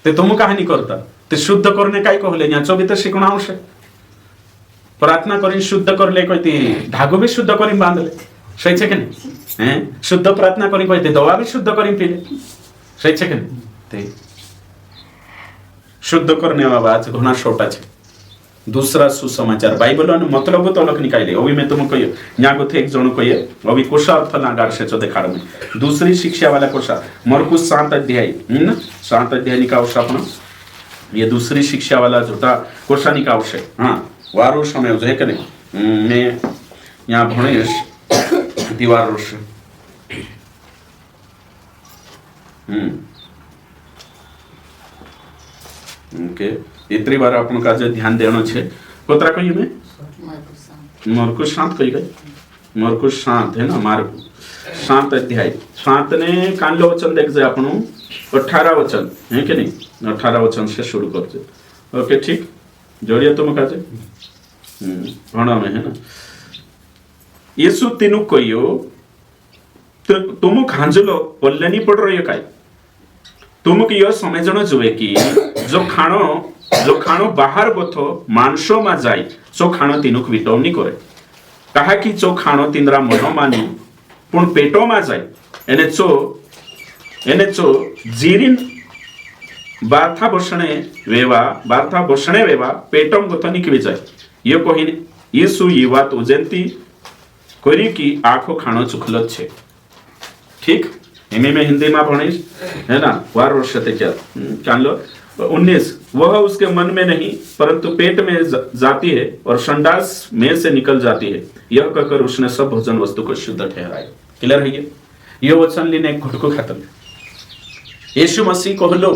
ते तुम कहानी करता ते शुद्ध करने काय कहले याचो भी तो शिकणा आवश्यक प्रार्थना करी शुद्ध करले कहते धागो भी शुद्ध करी बांधले सही छे के नहीं हैं शुद्ध प्रार्थना करी कहते दवा भी शुद्ध करी पीले सही छे के नहीं ते शुद्ध करने वाला आज घना छोटा छे दूसरा सुसमाचार बाइबल मतलब तो अलग निकाले अभी मैं तुम कहिए यहाँ थे एक जन कहिए अभी कोषा अर्थ नागार से देखाड़ में दूसरी शिक्षा वाला कोषा मरकुस 7 अध्याय 7 अध्याय निकाल अपना ये दूसरी शिक्षा वाला झूठा कोषा निकाल से हाँ वारो समय जो है कि नहीं मैं यहाँ भणेश दीवार से ओके इतनी बार अपन का जो ध्यान देना छे कोतरा कहिए मैं मरकुस 7 कही गई मरकुस 7 है ना मार्क 7 अध्याय 7 ने कानलो वचन देख जाए अपन 18 वचन है कि नहीं 18 वचन से शुरू कर दे ओके ठीक जोड़िए तुम का जे भणा में है ना यीशु तीनु कहियो तो तुम खांजलो पल्लेनी पड़ रही काय तुमक यह समझना जुए कि जो खाणो बाहर गोथो मानसो मा जाय सो खाणो तीनुक विटवनी करे कहा कि जो खाणो तीनरा मनो मानी पण पेटो मा जाय एने चो जीरिन बाथा बसणे वेवा पेटम गोथो निकवी जाय ये कहिने यीशु ये बात उजेंती करी कि आखो खाणो चुखलो छे ठीक हिमे में हिंदी में भणेश है ना वार वर्ष थे क्या जान लो 19 वह उसके मन में नहीं परंतु पेट में जाती है और संडास में से निकल जाती है यह कहकर उसने सब भोजन वस्तु को शुद्ध ठहराया क्लियर है ये वचन लेने एक घुटको खत्म यीशु मसीह कहलो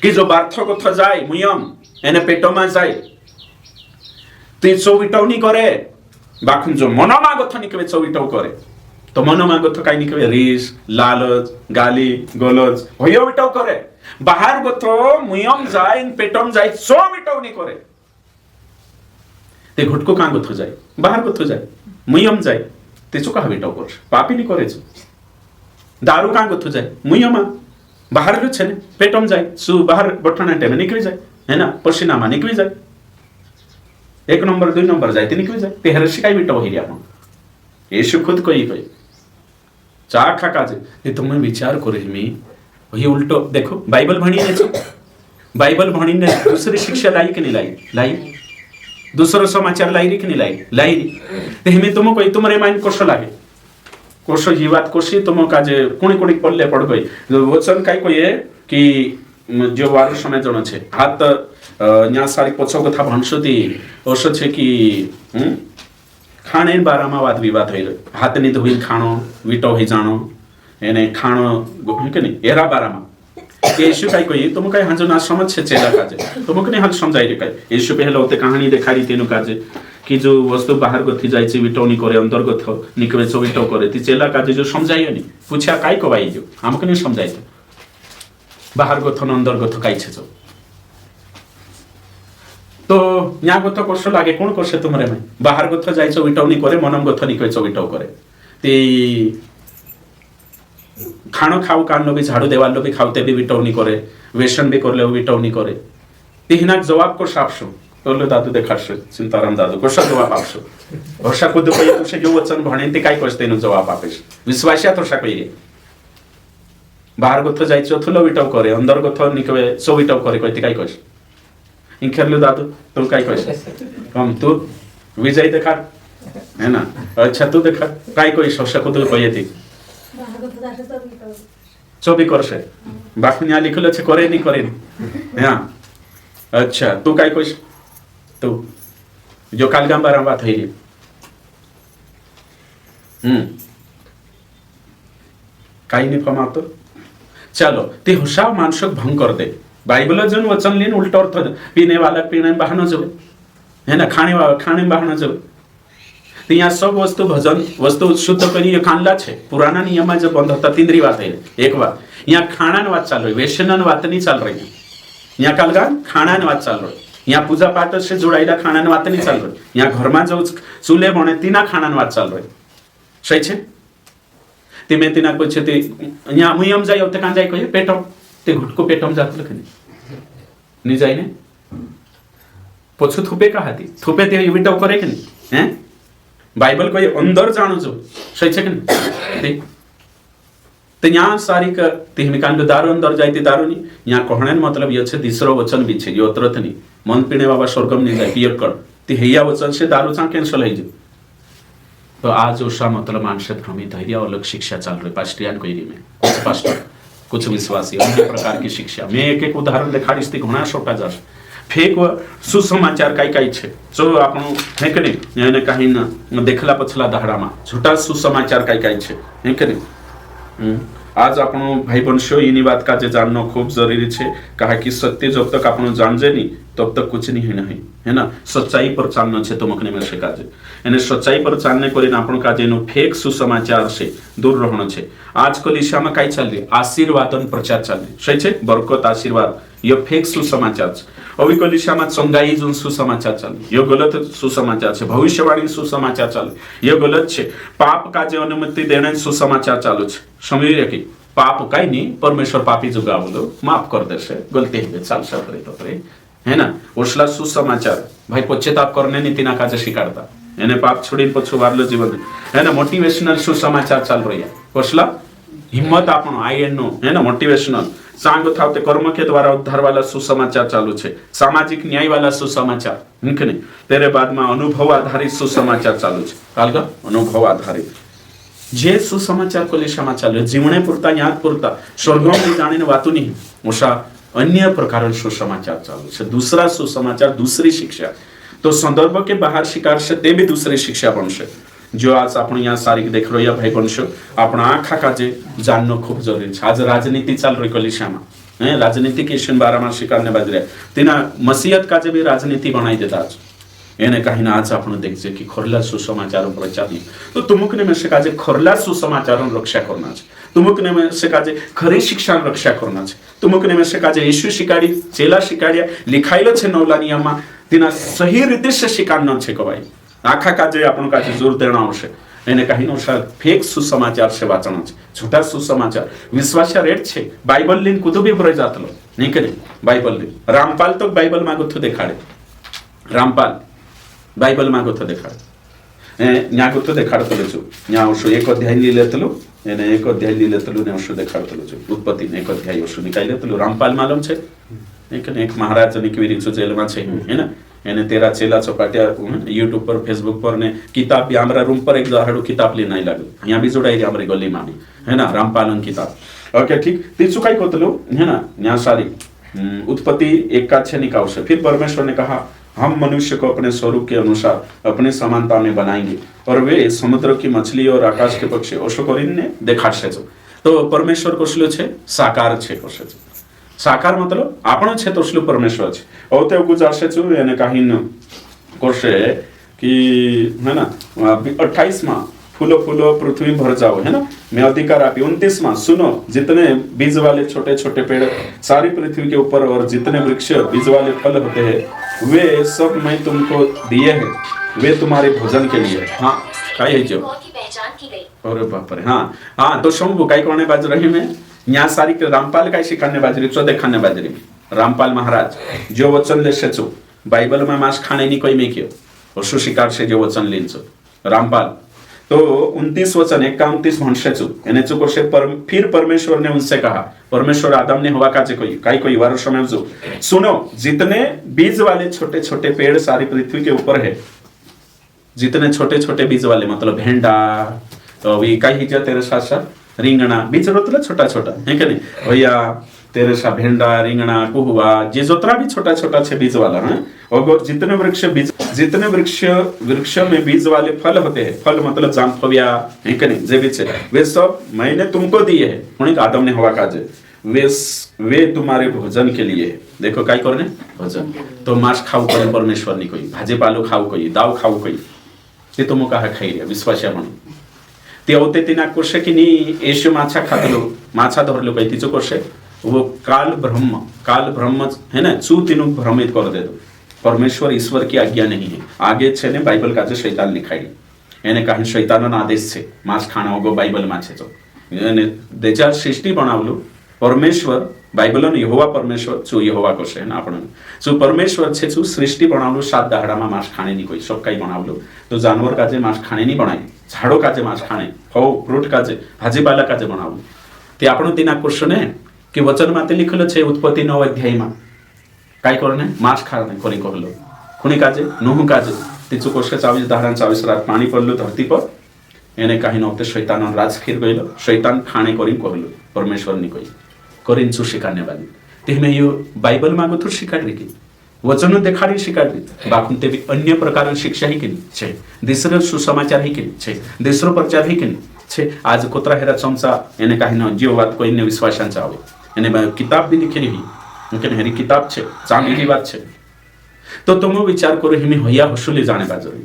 कि जो बार्थ को थ जाए मुयम एने पेटो में जाए तो चौविटौनी करे बाखुन जो मनमा गथ निकवे चौविटौ करे तो मनमा गथ काई निकवे रीस लालच गाली गलज होयो विटौ करे बाहर गथ मुयम जाए इन पेटम जाए चौविटौनी करे ते घुटको का गथ जाए बाहर गथ जाए मुयम जाए ते चो का विटौ कर पापी नि करे दारू का गथ जाए मुयमा बाहर लो छने पेटम जाए सु बाहर बठना टेम निकली जाए है ना पसीना मा निकली जाए 1 नंबर 2 नंबर जाए ते निकली जाए ते हरशी काई विटौ हिरिया हम यीशु खुद कोई चा खा काजे ये तुम विचार करो मी वही उल्टो देखो बाइबल भणी ने दूसरी शिक्षा लाई कि नहीं लाई दूसरो समाचार लाई कि नहीं लाई ते हमें तुम कोई तुम्हारे माइंड कोशो लागे कोशो ये बात कोशी तुम काजे कुणी पड़ले पड़ गई वचन काई कोई है कि जो वार समय जण छे हाथ न्या सारी पछो कथा भणसुती ओसो छे कि खाने बारामा वाद विवाद होई हाथ नहीं धोई खाणो विटो होई जानो एने खाणो के नहीं एरा बारामा यीशु काई कोई तुम काई हंजो ना समझ छे चेला काजे तुम कने हल समझाई रे काई यीशु पहले होते कहानी देखारी तेनु काजे कि जो वस्तु बाहर गथि जाय छि विटौनी करे अंदर गथ निकवे सो विटौ करे ती चेला काजे जो समझाई नहीं पूछा काई को भाई जो हमके नहीं समझाई बाहर गथ अंदर गथ काई छे जो तो न्या गथ कोश लागे कोन कोसे तुमरे में बाहर गथ जाइछो विटौनी करे मनम गथ निकवेछो विटौ करे ती खाणो खाऊ कानो भी झाड़ू देवाल भी खाउते भी विटौनी करे वेशन भी करले विटौनी करे ती हिनाक जवाब को सापसो तोलो दादू देखाडसो चिंताराम दादू कोशा जवाब आपसो वर्षा खुद कोई तुसे जो वचन भणे ते काय कोसतेनु जवाब आपेस विश्वासिया तो साकई बाहर गथ जाइछो थुलो विटौ करे अंदर गथ निकवे सो विटौ करे कइते काय कोस इंखेरलो दादू तुम काय कोस हम तू विजय देखा है ना अच्छा तू देखा काय कोई वर्षा खुद कोई थी चोबी करसे बाकी लिखल छे करे नहीं हाँ अच्छा तू काय कोस तू जो कालगाम बारामा થઈ રહી काही नाही फमावतो चलो ते हुशार मानसक भंग कर दे बाइबल जन वचन लेन उल्टा अर्थ पीने वाला पीने बहाना जो है ना खाने बहाना जो तो यहाँ सब वस्तु भजन वस्तु शुद्ध करी खानला छे पुराना नियम जो बंद होता तीन बात है एक बात यहाँ खाना बात चाल रही वेशन बात नहीं चाल रही यहाँ कालगा खाना बात चाल रही यहाँ पूजा पाठ से जोड़ाईला खाना बात नहीं चाल रही यहाँ घर में जो चूल्हे बने तीना खाना बात चाल रही सही है ते मैं तीना कुछ ते यहाँ मुयम जाए होते कहाँ जाए कोई पेटो ते घुटको पेटो जात लखनी नहीं जाए ने पोछू थुपे कहा थी थुपे ते विटाव करे कि नहीं हैं बाइबल को ये अंदर जानो जो सही है कि नहीं तो यहाँ सारी का ते हमें दारू अंदर जाए दारू नहीं यहाँ कहने मतलब ये तीसरो वचन भी है यो तरत नहीं मन पीने बाबा स्वर्गम नहीं जाए पियर कर ते हैया वचन से दारू चा कैंसल है तो आज ओषा मतलब मानसिक भ्रमित है अलग शिक्षा चल रही पास्टियान कोयरी में कुछ पास्टर कुछ विश्वासी अन्य प्रकार की शिक्षा मैं एक एक उदाहरण दिखाड़ीश थी घणा छोटा जश फेक सुसमाचार कई छे जो आपणो है के नहीं એને કઈ ન देखला पछला दाहड़ा में झूठा सुसमाचार कई छे है के नहीं आज आपणो भाई बंशो इनी बात का जे जानना खूब जरूरी छे कहा कि सत्य जब तक आपणो जानजे नहीं तब तक कुछ नहीं है ना सच्चाई पर चालना छे तो मकने में शेका जे एने सच्चाई पर चालने कोरीने आपण का जेनो फेक सुसमाचार से दूर रहनो छे आजकल ईशामा काई चल रही आशीर्वादन प्रचार चल रही सही छे बरकत आशीर्वाद ये फेक सुसमाचार छे अविकल ईशामा चंगाई जो सुसमाचार चल ये गलत सुसमाचार छे भविष्यवाणी सुसमाचार चल ये गलत छे पाप का जे अनुमति देने सुसमाचार चालू छे समझी रखी पाप काई नहीं परमेश्वर पापी जुगा बोलो माफ कर देशे गलती है चाल सकरे तो रे है ना ओसला सुसमाचार भाई पश्चाताप करने नीति ना काजे स्वीकारता एने पाप छोड़ीने पछू वारलो जीवन है ना मोटिवेशनल सुसमाचार चाल रही है ओसला हिम्मत आपनो आईएन नो है ना मोटिवेशनल सांग थावते कर्म के द्वारा उद्धार वाला सुसमाचार चालू छे सामाजिक न्याय वाला सुसमाचार नहीं तेरे बाद में अनुभव आधारित सुसमाचार चालू छे कालगा अनुभव आधारित जे सुसमाचार को लेशामा चालू जीवने पुरता याद पुरता स्वर्गम में जाने वातु नहीं ओषा अन्य प्रकार सुसमाचार चालू छे दूसरा सुसमाचार दूसरी शिक्षा तो संदर्भ के बाहर शिकार से ते भी दूसरी शिक्षा बनशे जो आज आपण यहाँ सारी देख रहे भाई बनशो आपण आखा काजे जानना खूब जरूरी है आज राजनीति चल रही कलिशामा राजनीति के बारामा शिकारने बाजरे तेना मसीहत काजे भी राजनीति बनाई देता आज एने कहीं ना आज आपण देखजे कि खरला सुसमाचार प्रचार नहीं तो तुमुकने में से काजे खरला सुसमाचार रक्षा करना छे तुमुकने में से काजे खरी शिक्षा रक्षा करना छे तुमुकने में से काजे यीशु शिकाड़ी चेला शिकाड़िया लिखाइलो छे नवला नियममा तेना सही रीते से शिकारना छे कवाई आखा काजे आपण काजे जोर देना आवश्य એને કહીનો ફેક સુસમાચાર છે વાંચણો છે झूठा सुसमाचार विश्वास रेट छे बाइबल લીન કુતુબી ભરાઈ જાતલો નહીં કે બાइबल લીન રામપાલ તો બાइबल માં ગોથો દેખાડે રામપાલ બાइबल માં ગોથો દેખાડે ન્યા ગોથો દેખાડતો લેજો ન્યા ઓશો એક અધ્યાય લી લેતલો એને એક અધ્યાય લી લેતલો ને ઓશો દેખાડતો લેજો ઉત્પત્તિ ને એક અધ્યાય ઓશો નિકાઈ લેતલો રામપાલ માલુમ છે એક મહારાજ ને કેવી રીતે જેલમાં છે હે ને એને तेरा चेला चौपाटिया यूट्यूब पर फेसबुक पर ने किताब भी हमारा रूम पर एक दहाड़ू किताब ले नहीं लगे यहाँ भी जोड़ाई रही हमारी गली में है ना रामपालन किताब ओके ठीक तीसु काई कोतलो है ना यहाँ सारी उत्पत्ति एक का छे निकाल से फिर परमेश्वर ने कहा हम मनुष्य को अपने स्वरूप के अनुसार अपने समानता में बनाएंगे और वे समुद्र की मछली और आकाश के पक्षी ओशोकोरिन ने देखा छे तो परमेश्वर कोसलो छे साकार छे कोसे साकार मतलब आपण छे तो स्लू परमेश्वर छे औते गुजारसे छु एने काही न कोर्से कि है ना 28 में फूलो फूलो पृथ्वी भर जाओ है ना मैं अधिकार आपी 29 में सुनो जितने बीज वाले छोटे छोटे पेड़ सारी पृथ्वी के ऊपर और जितने वृक्ष बीज वाले फल होते हैं वे सब मैं तुमको दिए हैं वे तुम्हारे भोजन के लिए हाँ काई है जो अरे बाप रे हाँ हाँ तो शंभू काई कोने बाज रही में यहाँ सारी के रामपाल का शिकारने बाजरी चौदह खाने बाजरी में रामपाल महाराज जो वचन ले छो बाइबल में मांस खाने नहीं कोई में क्यों और सु शिकार से जो वचन ले रामपाल तो 29 वचन 29 भंशे छु एने चुको से फिर परमेश्वर ने उनसे कहा परमेश्वर आदम ने हवा का कोई वारो समय जो सुनो जितने बीज वाले छोटे छोटे पेड़ सारी पृथ्वी के ऊपर है जितने छोटे छोटे बीज वाले मतलब भेंडा तो अभी कई तेरे साथ साथ રીંગણા બીજ રોતલા छोटा छोटा है कि नहीं भैया तेरे सा भेंडा रिंगणा कुहुआ जे जोतरा भी छोटा छोटा छे बीज वाला है, और जितने वृक्ष में बीज वाले फल होते हैं, फल मतलब जामफबिया है कि नहीं, जे भी छे वे सब मैंने तुमको दिए है। उन्हीं आदम ने हवा काजे वे तुम्हारे भोजन के लिए। देखो काय करने भोजन, तो मांस खाऊ कोई परमेश्वर नहीं कोई, भाजीपालो खाऊ कोई, दाव खाऊ कोई, ते तुम कहा खाई रे विश्वासा म्हणून ते होते तिना कोशे की नी येशू माछा खातलो, माछा धरलो काही तिचो कोशे वो काल ब्रह्म है ना, चू तीनों भ्रमित कर दे दो। परमेश्वर ईश्वर की आज्ञा नहीं है। आगे छे ने बाइबल का शैतान लिखाई એને કહે શૈતાનનો આદેશ છે માંસ ખાણા વગર બાઇબલમાં છે। તો એને દેચાર સૃષ્ટિ બનાવલું પરમેશ્વર બાઇબલનો યહોવા પરમેશ્વર શું યહોવા કહે ને આપણને શું પરમેશ્વર છે શું સૃષ્ટિ બનાવલું 7 દાડામાં માંસ ખાણે ની કોઈ સબ કઈ બનાવલું તો जानवर કાજે માંસ ખાણે ની બનાય, ઝાડો કાજે માંસ ખાણે, ફળ ફ્રૂટ કાજે, ભાજીપાલા કાજે બનાવલું તે આપણો તેના ક્વેશ્ચન હે કે વચનમાં તે લખેલું છે ઉત્પત્તિ 9 અધ્યાયમાં काय करणे मांस खाणे कोणी कहलो खुणी काजे नोह काजे तिचो कोशे 24 धारण 24 रात पानी पडलो धरती पर એને કાહી નોતે શૈતાનનો રાજ ખીર ગયેલો શૈતાન ખાણે કરી કહલો પરમેશ્વરની કોઈ કરીને શું શીખાડને વાલી તેમે યો બાઇબલ માં ગોથું શીખાડી કે વચનો દેખાડી શીખાડી બાકું તે અન્ય પ્રકારની શિક્ષા હી કે છે, दूसरो सुसमाचार હી કે છે, दूसरो प्रचार હી કે છે। आज કોતરા હેરા ચમચા એને કાહી ન જીવ વાત કોઈને વિશ્વાસાંચ આવે એને કિતાબ બી લખેલી હી उनके हेरी किताब छे चांदी की बात छे। तो तुम विचार करो हिमी होया हसुली जाने बाजरी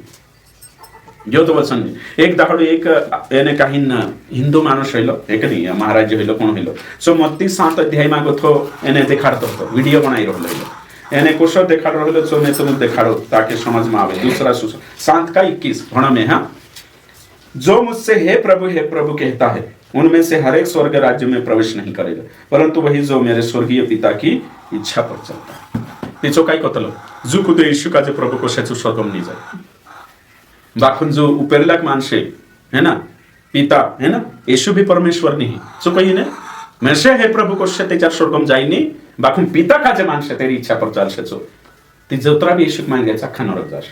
जो तो वचन एक दाखलो एक एने काहीन हिंदू मानुष हइलो एक नहीं महाराज हइलो कोन हइलो सो मत्ती 7 अध्याय मा गथो एने देखाडतो तो वीडियो बनाई रहलो एने कोशो देखाड रहलो सो मैं तुम देखाडो ताकि समझ में आवे। दूसरा सुस 7 का 21 भण में हां जो मुझसे हे प्रभु कहता है उनमें से हर एक स्वर्ग राज्य में प्रवेश नहीं करेगा परंतु वही जो मेरे स्वर्गीय पिता की इच्छा पर चलता है। पिछो काय कतलो जो खुद यीशु का जो प्रभु को सेचु स्वर्ग में नहीं जाए बाखुन जो उपेरलक मानसे है ना पिता है ना यीशु भी परमेश्वर नहीं सो कही ने मैं से हे प्रभु को से तेजा स्वर्ग में जाई नहीं बाखुन पिता का जे मानसे तेरी इच्छा पर चल सेचो ती जोतरा भी यीशु मान गया चखा नरक जाश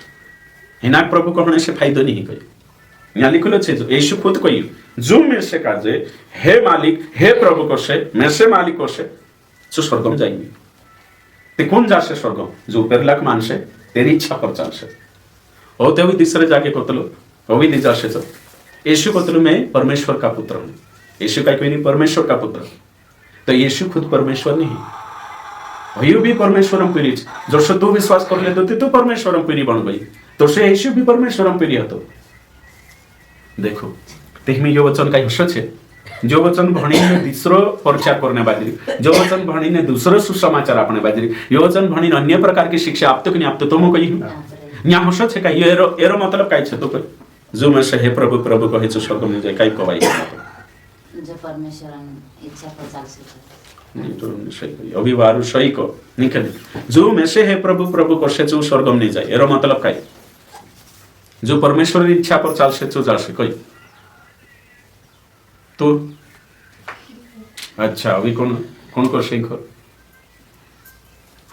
हिनाक प्रभु कहने से फायदो नहीं कोई यहाँ लिखलो छे यीशु खुद कही जो मेरे से काजे हे मालिक हे प्रभु को से मैं से मालिक को से जो स्वर्ग में जाएंगे ते कौन जासे स्वर्ग जो पेरलक मानसे तेरी इच्छा पर चलसे और ते भी तीसरे जाके कोतलो वो भी जासे तो यीशु कोतलो मैं परमेश्वर का पुत्र हूं। यीशु का कोई नहीं परमेश्वर का पुत्र तो यीशु खुद परमेश्वर नहीं वही भी परमेश्वरम पीरी जो से तू विश्वास कर ले तो तू परमेश्वरम पीरी बन गई तो से यीशु भी परमेश्वरम पीरी हतो। देखो तेहमे यो वचन काही हसो छे जो वचन भणीने दूसरो प्रचार करने बाजरी जो वचन भणीने दूसरो सुसमाचार आपने बाजरी यो वचन भणीने अन्य प्रकार की शिक्षा आपतो कि नहीं आपतो तो मो कही न्या हसो छे काही एरो मतलब काय छे तो कोई जो में से हे प्रभु प्रभु कहे छे स्वर्ग में जाय काय कवाई जो परमेश्वरन इच्छा पर चालसे नहीं तो सही अभी वारु सही को निकल जो में से हे प्रभु प्रभु कसे छे स्वर्ग में नहीं जाय एरो मतलब काय जो परमेश्वर की इच्छा पर चालसे तो जासे कोई तो अच्छा अभी कौन को शेखर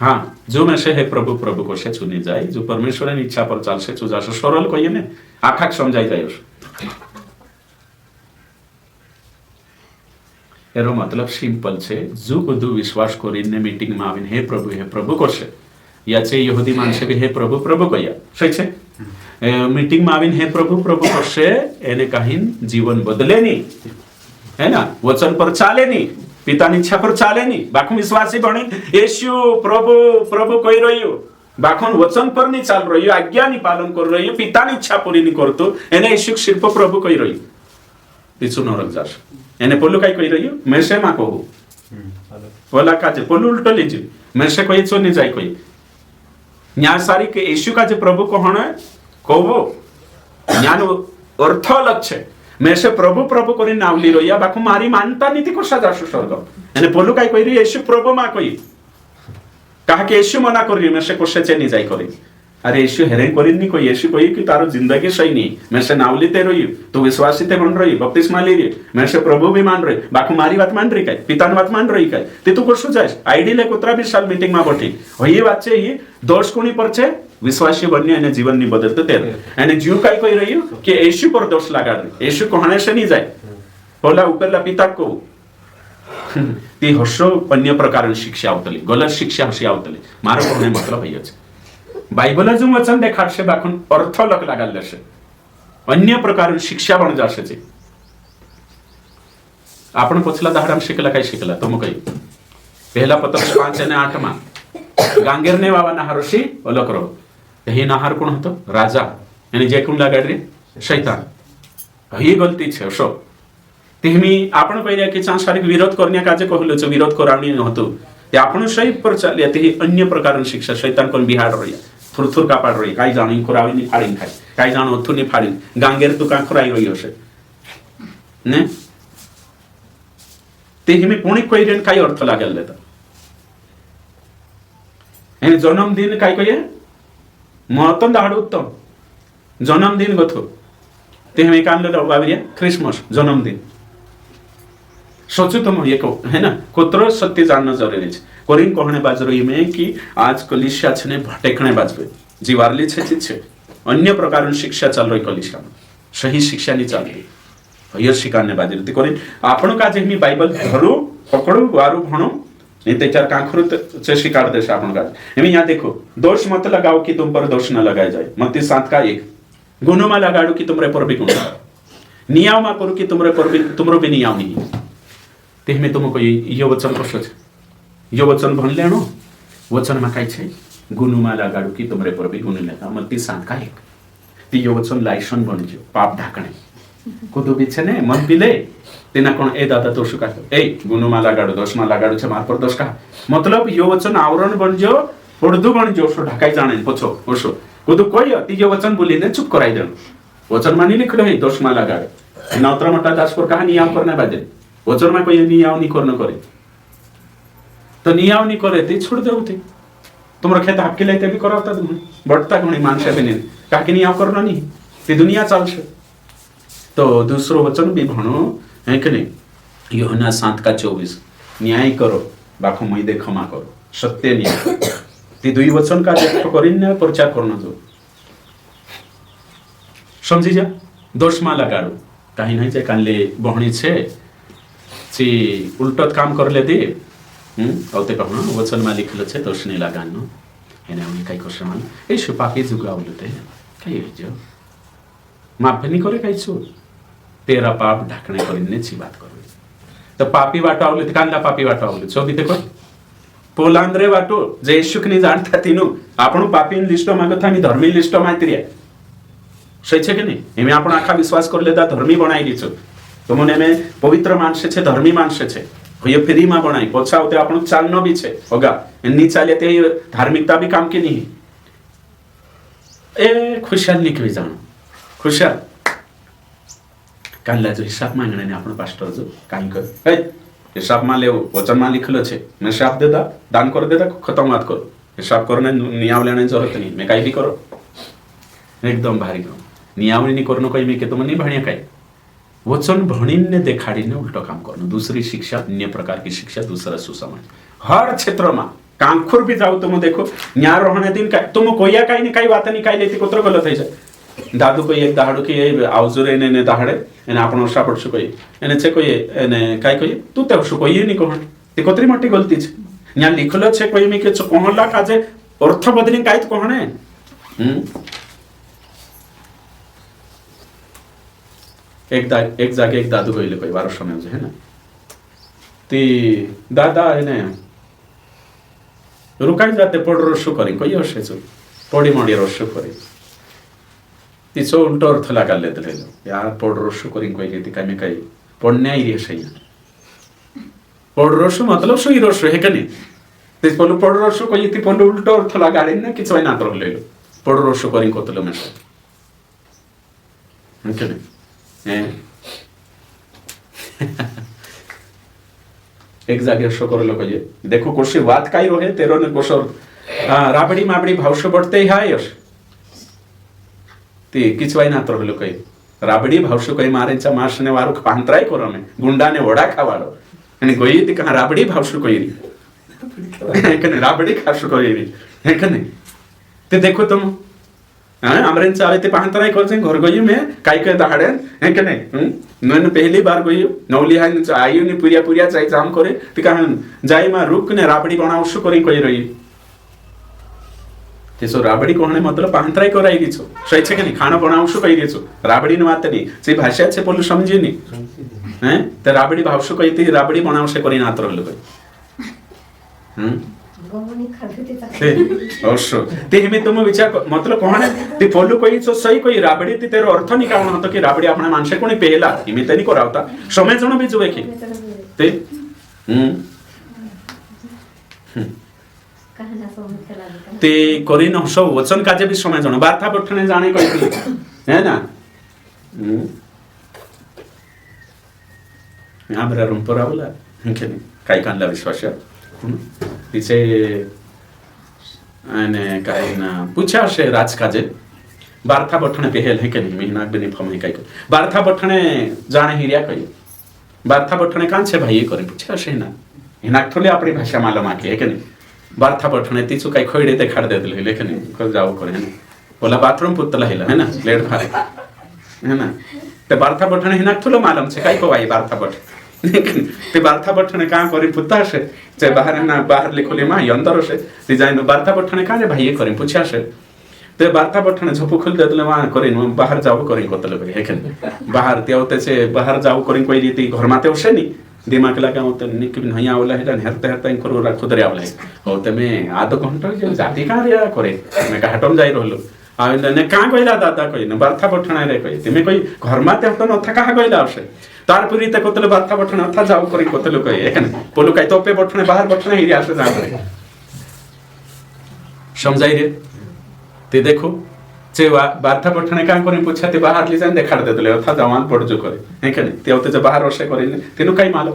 हाँ जो में से है प्रभु प्रभु को से चुनी जाए जो परमेश्वर की इच्छा पर चालसे तो जासे सरल कोई ने आखा समझाई जाए एरो मतलब सिंपल छे जो બધું વિશ્વાસ કરીને મીટિંગ માં આવીને હે પ્રભુ કરશે या छे यहूदी मानसे के हे प्रभु प्रभु कया सही छे मीटिंग में आवीने हे प्रभु प्रभु करशे एने काहीन जीवन बदले नहीं है ना वचन पर चाले नहीं पितानी इच्छा पर चाले नहीं बाखुं विश्वासी बने यीशु प्रभु प्रभु कही रह्यो बाखुं वचन पर नहीं चाल रह्यो आज्ञा नहीं पालन कर रह्यो पितानी इच्छा पूरी नहीं करतो एने यीशु शिल्प प्रभु कही रह्यो तीसु नरक जाश एने पोलो काय कही रह्यो मैं से मा कहू बोला काजे पोलो उल्टो लीजिए मैं से कही छो नहीं जाय कोई न्याय सारी के यीशु का जो प्रभु कहण कहबो ज्ञान अर्थ अलग छे मैं से प्रभु प्रभु करी नावली रोया बाकु मारी मानता नीति को सजासु स्वर्ग एने बोलू काय कहि रे यीशु प्रभु मा कहि कहा के यीशु मना करी मैं से कोसे चेनी जाय करी अरे यीशु हेरे करी नी कोई यीशु कहि कि तारो जिंदगी सही नहीं मैं से नावली ते रोई तो विश्वासी ते बन रही बपतिस्मा ले रे मैं से प्रभु भी मान रही बाकु मारी बात मान रही काय पितानी बात मान रही काय ते तू कोसु जायस आईडी ले कुत्रा भी साल मीटिंग में बैठी होई ये बात छे ये दोष कोनी पर छे विश्वासी बन्ने અને જીવનની બદલતો તે અને જીવ કાઈ કહી રહ્યું કે యేసు પર દોષ લગાડ યીશુ કોહણે से नहीं जाए बोला ऊपरला पिता को ती हशो अन्य प्रकार शिक्षा आवतली गलत शिक्षा हशी आवतली मारो कहने मतलब ये बाइबल जो वचन देखाडशे बाखून अर्थ लक लागाल देशे अन्य प्रकार शिक्षा बन जाशे छे आपण पछला दाहडाम शिकला काय शिकला तो कई पहला पत्र 5 અને 8 માં ગાંગેરને વાવાના હરોશી ઓલકરો हे नाहार कोण होतो राजा आणि जे कोण लागाडरे शैतान ही गलती छे शो तेहमी आपण पहिल्या की सांसारिक विरोध करण्या काजे कहलो छ विरोध करावणी होतो ते आपण सही पर चाले ते अन्य प्रकारन शिक्षा शैतान कोण बिहाड रही थुरथुर कापाड रही काय जाणी करावी फाडीन खाय काय जाण ओथुनी फाडीन गांगेर तू का खराई रही हसे ने तेहमी कोणी कोईरेन काय अर्थ लागेल देता हे जन्मदिन काय कये महत्तम दाहड उत्तम जन्मदिन गथो ते हमें कान लो बाबरिया क्रिसमस जन्मदिन सोचो तुम ये को है ना कोतरो सत्य जानना जरूरी है कोरिन कहने बाजरो में कि आज कलिसिया छने भटकणे बाजबे जीवारली छे छे अन्य प्रकार शिक्षा चल रही कलिसिया में सही शिक्षा नहीं चल रही हयर शिकाने बाजरी कोरिन आपण का जे मी बाइबल धरो पकड़ो वारू भणो नहीं ते चार कांखरु से शिकार देश आपण का हमें यहाँ देखो दोष मत लगाओ कि तुम पर दोष न लगाया जाए मत्ती 7 का 1 गुनो में लगाड़ो कि तुमरे पर भी गुण नियाव मा करो कि तुमरो भी नियाव नहीं ते हमें तुमको यो वचन कसो छे यो वचन भण लेनो वचन में काय छे गुनो में लगाड़ो कि तुमरे पर भी गुण लेता मत्ती 7 का 1 ती यो वचन लाइसन बनजो पाप ढाकणे कुदु भी छे ने मन पिले तेना कोण ए दादा दोष का ए गुनो में लगाड़ो दोष में लगाड़ो छे मार पर दोष का मतलब यो वचन आवरण बनजो पड़दु बनजो सो ढाकाई जाने पछो ओसो कुदु कोई ती यो वचन बोलीने चुप कराई देनो वचन मानी लिखलो है दोष में लगाड़े नौतरा मटा दासपुर कहा नियाम करने बादे वचन में कोई नियाव नहीं करने करे तो नियाव नहीं करे ती छोड़ देऊ ती तुमरा खेत हक्की लेते भी करावता तुम बढ़ता घणी माणसे बिने काकी नियाव करनो नहीं ती दुनिया चालशे तो दूसरो वचन भी भणो है कि नहीं यूहन्ना 7 का 24 न्याय करो बाखो मैदे क्षमा करो सत्य न्याय ती दुई वचन का एक करिन प्रचार करनो जो समझी जा दोष मा लगाडो काही नाही जे कानले बहणी छे ची उल्टत काम करले दे औते कहनो वचन मा लिखलो छे दोष नहीं लगानो एने उनी काही करसे मान ए सुपाके जुगावलो ते काही जो माफ नहीं करे काही छु तेरा पाप ढाकणे करीने ची बात करू तो पापी वाटो आवले ते कानला पापी वाटो आवले छो भी देखो पोलांद्रे वाटो जे येशुकनी जानता तीनु आपण पापीन लिस्टो मागता मी धर्मी लिस्टो मात्रिया सही छे के नहीं एमे आपण आखा विश्वास कर लेता धर्मी बनाई दी छो तुमने में पवित्र मानसे छे धर्मी मानसे छे होय फ्री मा बनाई पछावते आपण चालनो भी छे होगा नी चाले ते धार्मिकता भी काम के नहीं ए खुशाल निकवी जानो खुशाल कानला जो हिसाब मांगणे ने आपण पास्टर जो काई कर ए हिसाब मा लेव वचन मा लिखलो छे मैं हिसाब देदा दान कर देदा खत्म बात करो हिसाब करने नियाव लेने जरूरत नहीं मैं काई भी करो एकदम भारी काम नियावनी नहीं करनो कोई मैं के तुम नहीं भणिया काई वचन भणीने देखाडीने उल्टो काम करनो दूसरी शिक्षा अन्य प्रकार की शिक्षा दूसरा सुसमाज हर क्षेत्र में कांखुर भी जाओ तुम देखो न्याय रहने दिन का तुम कोया काई नहीं काई बात नहीं काई लेती कोतरो गलत है दादू को एक दाहड़ो की आउजुरे ने दाहड़े एने आपण वर्षा पड़छु कोई एने छे कोई एने काई कोई तू ते वर्षो कोई नहीं कोहन ते कोतरी मोटी गलती छे न्या लिखलो छे कोई मी के कोहला काजे अर्थ बदली काई तो कोहने एक जागे एक दादू कहिले कोई 12 समय है ना ती दादा एने रुकाई जाते पड़ रोशो करी कोई हसे छु पड़ी मडी रोशो करी तिचो उल्टो अर्थ लागाल लेते यार पड़ रोशो करी कोई लेती काय में काय पड़ने ही सही पड़ रोशो मतलब सोई रोशो है कने ते पलो पड़ रोशो कोई ती पलो उल्टो अर्थ लगाले ना किछ वय ना तर लेलो पड़ रोशो करी कोतलो में कने एक जागे शो करो लोग ये देखो कोशी बात काई रोहे तेरो ने कोशो राबड़ी माबड़ी भावशो बढ़ते ही हायस ती किचवाई ना तर लोग कई राबड़ी भावशो कई मारेचा मासने वारू पांतराई करो ने गुंडा ने वडा खावाडो અને ગોઈ તી કहा રાબડી ભાવશો કોઈરી કને રાબડી ખાશો કોઈરી હે કને તે देखो तुम हाँ अमरेन चावे ते पाहतराय करते घर गई में काय काय दहाड़े है के नहीं नन पहली बार गई नौली हान आयु ने पुरिया पुरिया चाय जाम करे ते कहन जाई मा रुक ने राबड़ी बनावसु करी कई रही तेसो राबड़ी कोहणे मतलब पाहतराय कराई दिसो सही छे के नहीं खाना बनावसु कई दिसो राबड़ी ने माते नहीं से भाषा छे बोलू समझी नहीं हैं ते राबड़ी भावसु कई ती राबड़ी बनावसे करी नात रहलो कई अवश्य ते हमें तुम विचार मतलब कोहणे ते फॉलो कोई सो सही कोई राबड़ी ते तेरो अर्थ नहीं कावण होतो की राबड़ी आपणे माणसे कोणी पेला हिमे तनी करावता समय जण बी जुवे की ते ते करी न सो वचन काजे भी समय जण बार्था पठने जाने कोई है ना यहाँ बरा रूम पर आवला के काय कानला विश्वास तिचे आणि काय ना पूछा से राज काजे बार्था पठने पहल है के नहीं महीना बने फमे काय बार्था पठने जाने हिरिया कई बार्था पठने कान छे भाई करे पूछा से ना हिना थोले अपनी भाषा मालूम आके है के नहीं बार्था पठने तिचु काय खोइडे ते खाड़ दे दिले लेकिन कर जाओ करे है बोला बाथरूम पुतला हिला है ना लेट भारे है ना ते बार्था पठने हिना थोलो मालूम छे काय को भाई बार्था पठ ते बार्था पठने का करे पुत्ता से जे बाहर ना बाहर लिखोले मा अंदर से ते जाय न बार्था पठने का जे भाई करे पूछा से ते बार्था पठने झोपू खुल देतले मा करे न बाहर जाओ करे कोतले करे हेकन बाहर ते होते से बाहर जाओ करे कोई रीति घर माते होसे नी दिमाग लगा होते निक नहीं आवला है हेरते हेरते करो रा खुद रे आवला होते में आधो घंटा जे जाति का रे करे मैं का हटम जाई रहलो आ ने का कहला दादा कहि न बार्था पठने रे कहि तुमे कोई घर माते होत न था का कहला आवसे तारपुरी ते कोतले बार्था पठने था जाओ करी कोतले कहि एखन बोलो काई तोपे पठने बाहर पठने हिरी आसे जा करे समझाई रे ते देखो जे बार्था पठने का करे पूछाते बाहर ले जान देखाड़ देतले था जवान पड़ जो करे एखन ते होते जे बाहर वर्षे करे तेनु काई मालो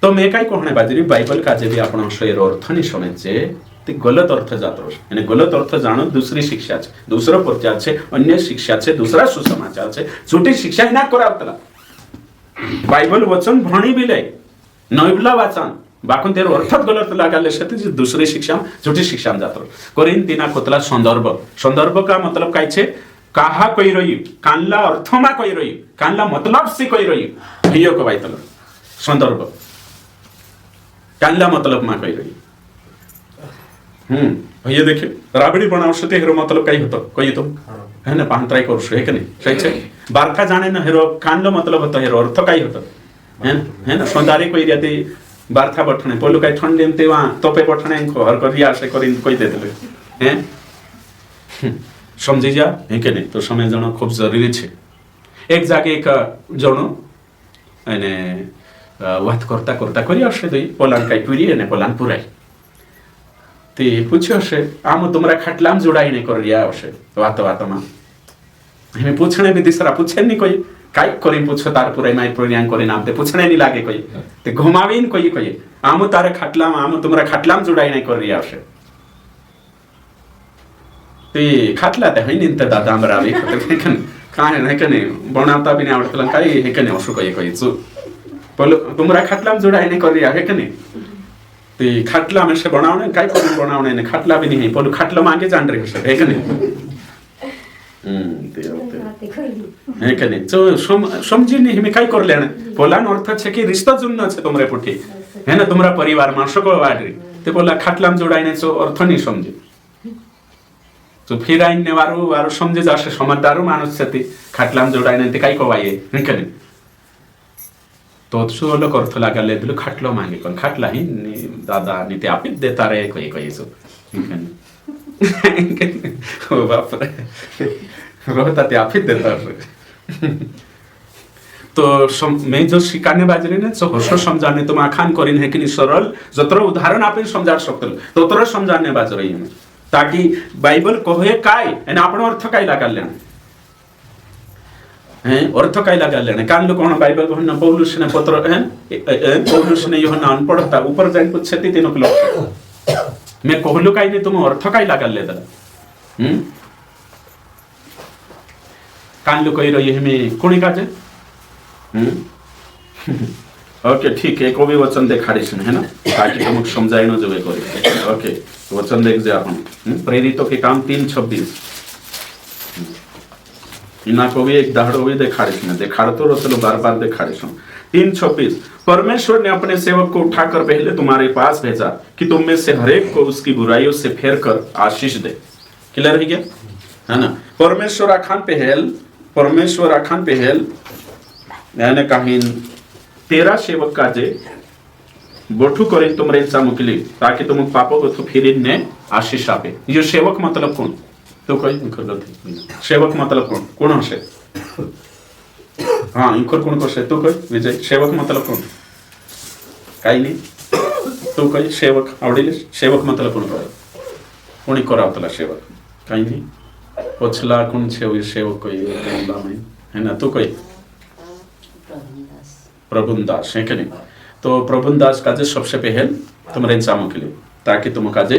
तो मैं काई कोहणे बाजरी बाइबल का जे भी आपण शरीर अर्थ नि समझे ते गलत अर्थ जातो यानी गलत अर्थ जानो दूसरी शिक्षा छे दूसरा प्रचार छे अन्य शिक्षा छे दूसरा सुसमाचार छे झूठी शिक्षा ना करावतला बाइबल वचन भणी बिले नैबला वाचन बाकुन तेरो अर्थ गलत लागाले से ते दूसरी शिक्षा झूठी शिक्षा जातो कोरिन दिना कोतला संदर्भ का मतलब काय छे काहा कोई रही कानला अर्थमा कोई रही कानला मतलब से कोई रही हियो को बाइतल संदर्भ कानला मतलब मा कोई रही भैया देखिए राबड़ी बनावसो ते हेरो मतलब काही होतो कोई तो है ना पांतराय करसो है के नहीं सही छे बारथा जाने न हेरो कानलो मतलब होतो हेरो अर्थ काही होतो है ना संदारे कोई रियाते बारथा पठने बोलो काही ठंडेम तेवा तोपे पठने को हर करिया से करिन कोई दे देले हैं समझी जा है के नहीं तो समय जणो खूब जरूरी छे एक जागे एक जणो અને વાત કરતા કરતા કરી આવશે તો પોલાન કાઈ પૂરી અને પોલાન પુરાય તે પૂછ્યો છે આમ તમારા ખાટલામ જોડાઈને કરી આવશે વાતો વાતોમાં અમે પૂછણે બી દીસરા પૂછે નહીં કોઈ કાઈ કરી પૂછો તાર પુરાઈ માઈ પ્રોગ્રામ કરી નામ તે પૂછણે નહીં લાગે કોઈ તે ઘુમાવીને કોઈ કોઈ આમ તારે ખાટલામ આમ તમારા ખાટલામ જોડાઈને કરી આવશે તે ખાટલા તે હઈને તે દાદા આમરા આવી કે કાય ન કે નહીં બનાવતા બી નહીં આવડતું કાઈ હે કે નહીં ઓશું કોઈ કોઈ बोलो तुमरा खाटला में जोड़ा है नहीं कर रिया है कि नहीं ते खाटला में से बनावने काय कोन बनावने ने खाटला भी नहीं बोलो खाटला मांगे जान रही है कि नहीं ते है कि नहीं तो समझी नहीं हमें काय कर लेने बोला अर्थ छे कि रिश्ता जुन्न छे तुमरे पुठी है ना तुमरा परिवार में सको वाडरी ते बोला खाटला में जोड़ाइने सो अर्थ नहीं समझे तो फिर आइने वारो समझे जासे समझदारो मानुस छे खाटला में जोड़ाइने ते काय कोवाये है कि नहीं तो सुलो अर्थ लागाले दिलो खाटलो मागे कोण खाटला ही दादा नि ते आपीत देता रे कोई कोई सो ओ बाप रे रोता ते आपीत देता रे तो मैं जो शिकाने बाजरे ने सो हर्ष समझाने तो आखान करिन है कि सरल जतर उदाहरण आपन समझा सकतल तो तर समझाने बाजरे ताकि बाइबल कहे काय एने आपण अर्थ काय लागाले हैं अर्थ काय लागाले कान लोग कोन बाइबल को न पौलुस ने पत्र हैं पौलुस ने यूहन्ना अनपढ़ था ऊपर जाइन पूछती तीनों किलो मैं कहलु काय ने तुम अर्थ काय लागाले दला कान लोग कहि रही हमें कोणी काजे ओके ठीक है कोई वचन देखाड़ीस है ना ताकि तुमको समझाई न जवे करे ओके वचन देख जे अपन प्रेरितों के काम 3:26 इना को भी एक दाहड़ो भी देखाड़ीश ने देखाड़तो रहो चलो बार बार देखाड़ीश 3:26 परमेश्वर ने अपने सेवक को उठाकर पहले तुम्हारे पास भेजा कि तुम में से हरेक को उसकी बुराइयों से फेर कर आशीष दे। क्लियर है क्या? है ना? परमेश्वर आखान पहल यानी कहीं 13 सेवक का जे बोठू करें तुमरे मुकली ताकि तुम पापों को फिर ने आशीष आपे। ये सेवक मतलब कौन? तो कोई सेवक मतलब कौन हसे? हाँ इंखर कौन कसे तो कोई विजय सेवक मतलब कौन? काही नाही तो कोई सेवक आवडेल सेवक मतलब कौन करे? कोणी करावतला सेवक काही नाही पछला कौन छे सेवक कोई है ना? तो कोई प्रभुदास है कि नहीं? तो प्रभुदास का जे सबसे पहल तुम्हारे चामो के लिए ताकि तुम का जे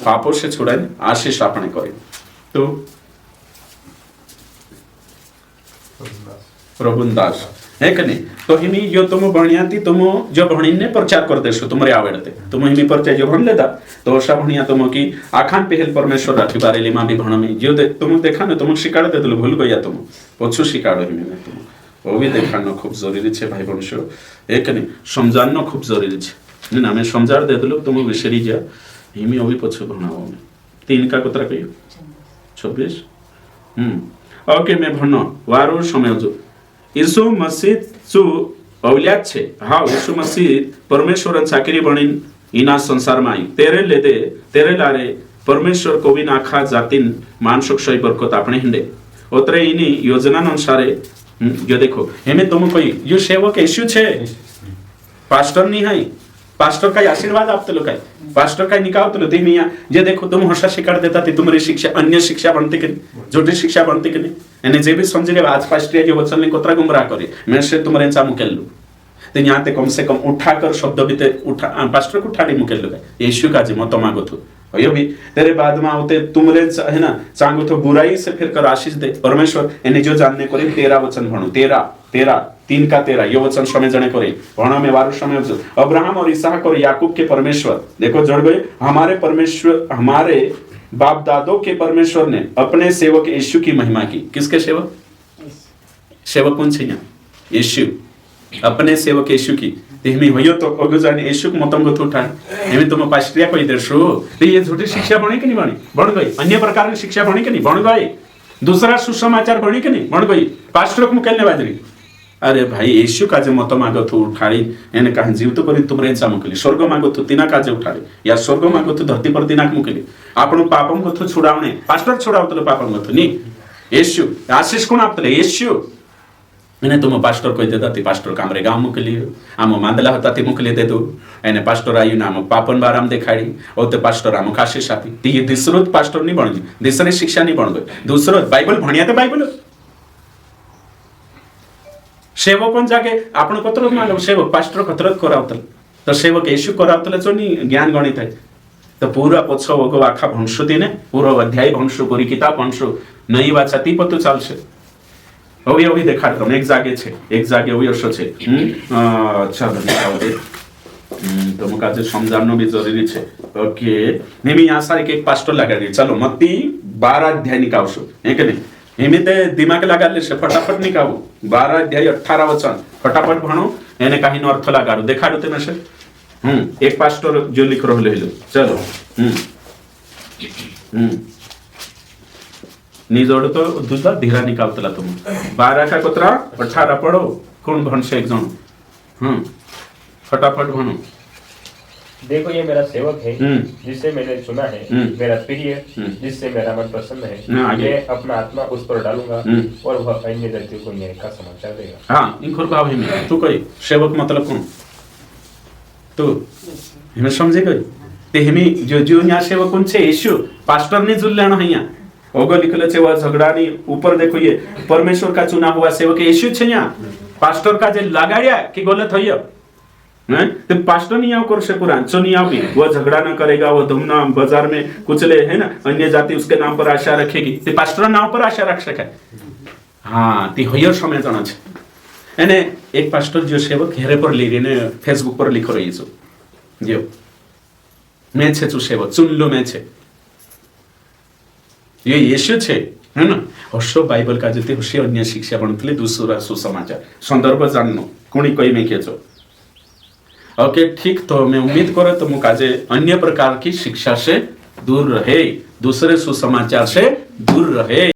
पापों से छुड़ाए आशीष आपने करे। तो प्रभुदास है कि नहीं? तो हिमी जो तुम भणिया थी तुम जो भणी ने प्रचार कर देशो तुम्हारे आवड़ते तुम हिमी परचे जो भण लेता तो ऐसा भणिया तुम की आखान पहल परमेश्वर राखी बारेली मां भी भण में जो तुम देखा ना तुम शिकाड़ दे तो भूल गया तुम पछु शिकाड़ो हिमी में तुम वो भी देखानो खूब जरूरी है भाई बंशो एक नहीं समझानो खूब जरूरी है ना मैं समझा दे दलो तुम विसरी जा हिमी वो भी पछु भणाओ में 3 का कुतरा कहियो 26 ओके मैं भणनो वारो समझो यीशु मसीह जो औलाद छे हाँ यीशु मसीह परमेश्वर चाकरी बणीन इना संसार में आई तेरे लारे परमेश्वर को भी नाखा जातिन मानसुक सही बरकत आपने हिंदे उतरे इनी योजना अनुसारे जो देखो हमें तुम कोई जो सेवक यीशु छे पास्टर नहीं है पास्टर का आशीर्वाद आप तो लोग पास्टर का निकाल तो लो मियां जे देखो तुम हर्षा शिकार देता थी तुम्हारी शिक्षा अन्य शिक्षा बनती कि झूठी शिक्षा बनती कि नहीं एने जे भी समझ रहे आज पास्टर जो वचन ने कोतरा गुमराह करे मैं से तुम्हारे चा मुकेल लू तो यहाँ ते कम से कम उठाकर शब्द भी ते उठा पास्टर को उठाड़ी मुकेल लू यीशु का जे मत मांगो थो यो भी तेरे बाद में होते तुमरे है ना चांगो तो बुराई से फिर कर आशीष दे परमेश्वर एने जो जानने करे 13 वचन भणो 3 का 13 ये वचन समझने करे भणो में वारो समय अब्राहम और इसहाक और याकूब के परमेश्वर देखो जड़ गए हमारे परमेश्वर हमारे बाप दादों के परमेश्वर ने अपने सेवक यीशु की महिमा की। किसके सेवक कौन छे यीशु अपने सेवक यीशु की हिमी होयो तो अगुजान यीशु को मतम को उठा हिमी तुम पास्ट्रिया कोई दर्शो तो ये झूठी शिक्षा बनी कि नहीं बनी बन गई अन्य प्रकार की शिक्षा बनी कि नहीं बन गई दूसरा सुसमाचार बनी कि नहीं बन गई पास्टर को मुकेलने बाजरी अरे भाई यीशु का जे मत मागो तो उठाड़ी एने कहां जीव तो करी तुमरे जा मुकेली स्वर्ग मागो तो तिना का जे उठाड़ी या स्वर्ग मागो तो धरती पर तिना मुकेली आपण पापम को तो छुड़ावने पास्टर छुड़ावतले पापम को नी यीशु आशीष कोण आपतले यीशु एने तुम पास्टर को देता ती पास्टर कामरे गांव मुकली आम मांदला होता ती मुकली दे दो एने पास्टर आयु नाम पापन बाराम देखाड़ी और ते पास्टर आम आशीष आपी ती ये दूसरो पास्टर नहीं बन गई दूसरी शिक्षा नहीं बन गई दूसरो बाइबल भणिया ते बाइबल सेवक जाके आपण कतरत मांगो सेवक पास्टर कतरत करावतल तो सेवक यीशु करावतल जो नी ज्ञान गणित है तो पूरा पछ वगो आखा भंशु दिने पूरा अध्याय भंशु पूरी किताब भंशु नई वाचा ती पतो चालशे अभी देखाड़ तुम एक जागे अभी अशो छे अच्छा धन्यवाद तुम का जे समझानो भी जरूरी छे ओके नेमी यहाँ सारे एक पास्टर लगा दी चलो मत्ती 12 अध्याय निकालशो है कि नहीं हिमी ते दिमाग लगा ले से फटाफट निकालो 12 अध्याय 18 वचन फटाफट भणो एने काही नो अर्थ लगाडो देखाडो ते नसे एक पास्टर जो लिख रहो ले लो चलो निजोड़ तो दूसरा धीरा निकालतला तुम 12 का कुतरा 18 पढ़ो कौन भण से एक जन फटाफट भणो देखो ये मेरा सेवक है जिससे मैंने चुना है मेरा प्रिय जिससे मेरा मन प्रसन्न है मैं अपना आत्मा उस पर डालूंगा और वह अन्य जातियों को न्याय का समाचार देगा। हाँ इनखोर भाव है तू कोई सेवक मतलब कौन तू हमें समझे कोई ते हमें जो यहाँ सेवक कौन छे यीशु पास्टर ने जुल लेना है यहाँ ओगो लिखले छे वह झगड़ानी ऊपर देखो ये परमेश्वर का चुना हुआ सेवक यीशु छे यहाँ पास्टर का जे लगाड़िया कि गलत होइयो हैं तो पास्टर नहीं आओ कर से कुरान चो नहीं आओगी वो झगड़ा ना करेगा वो धूमना बाजार में कुचले है ना अन्य जाति उसके नाम पर आशा रखेगी तो पास्टर नाम पर आशा रख सके हाँ ती होइयो समय जाना छे एने एक पास्टर जो सेवक घेरे पर ले ने फेसबुक पर लिखो रही छो जो मैं छे सेवक चुन लो मैं छे ये यीशु छे है ना हर्षो बाइबल का जते हर्षे अन्य शिक्षा बनतले दूसरा सुसमाचार संदर्भ जाननो कोणी कोई में केचो ओके ठीक। तो मैं उम्मीद करो तो मुझे अन्य प्रकार की शिक्षा से दूर रहे, दूसरे सुसमाचार से दूर रहे।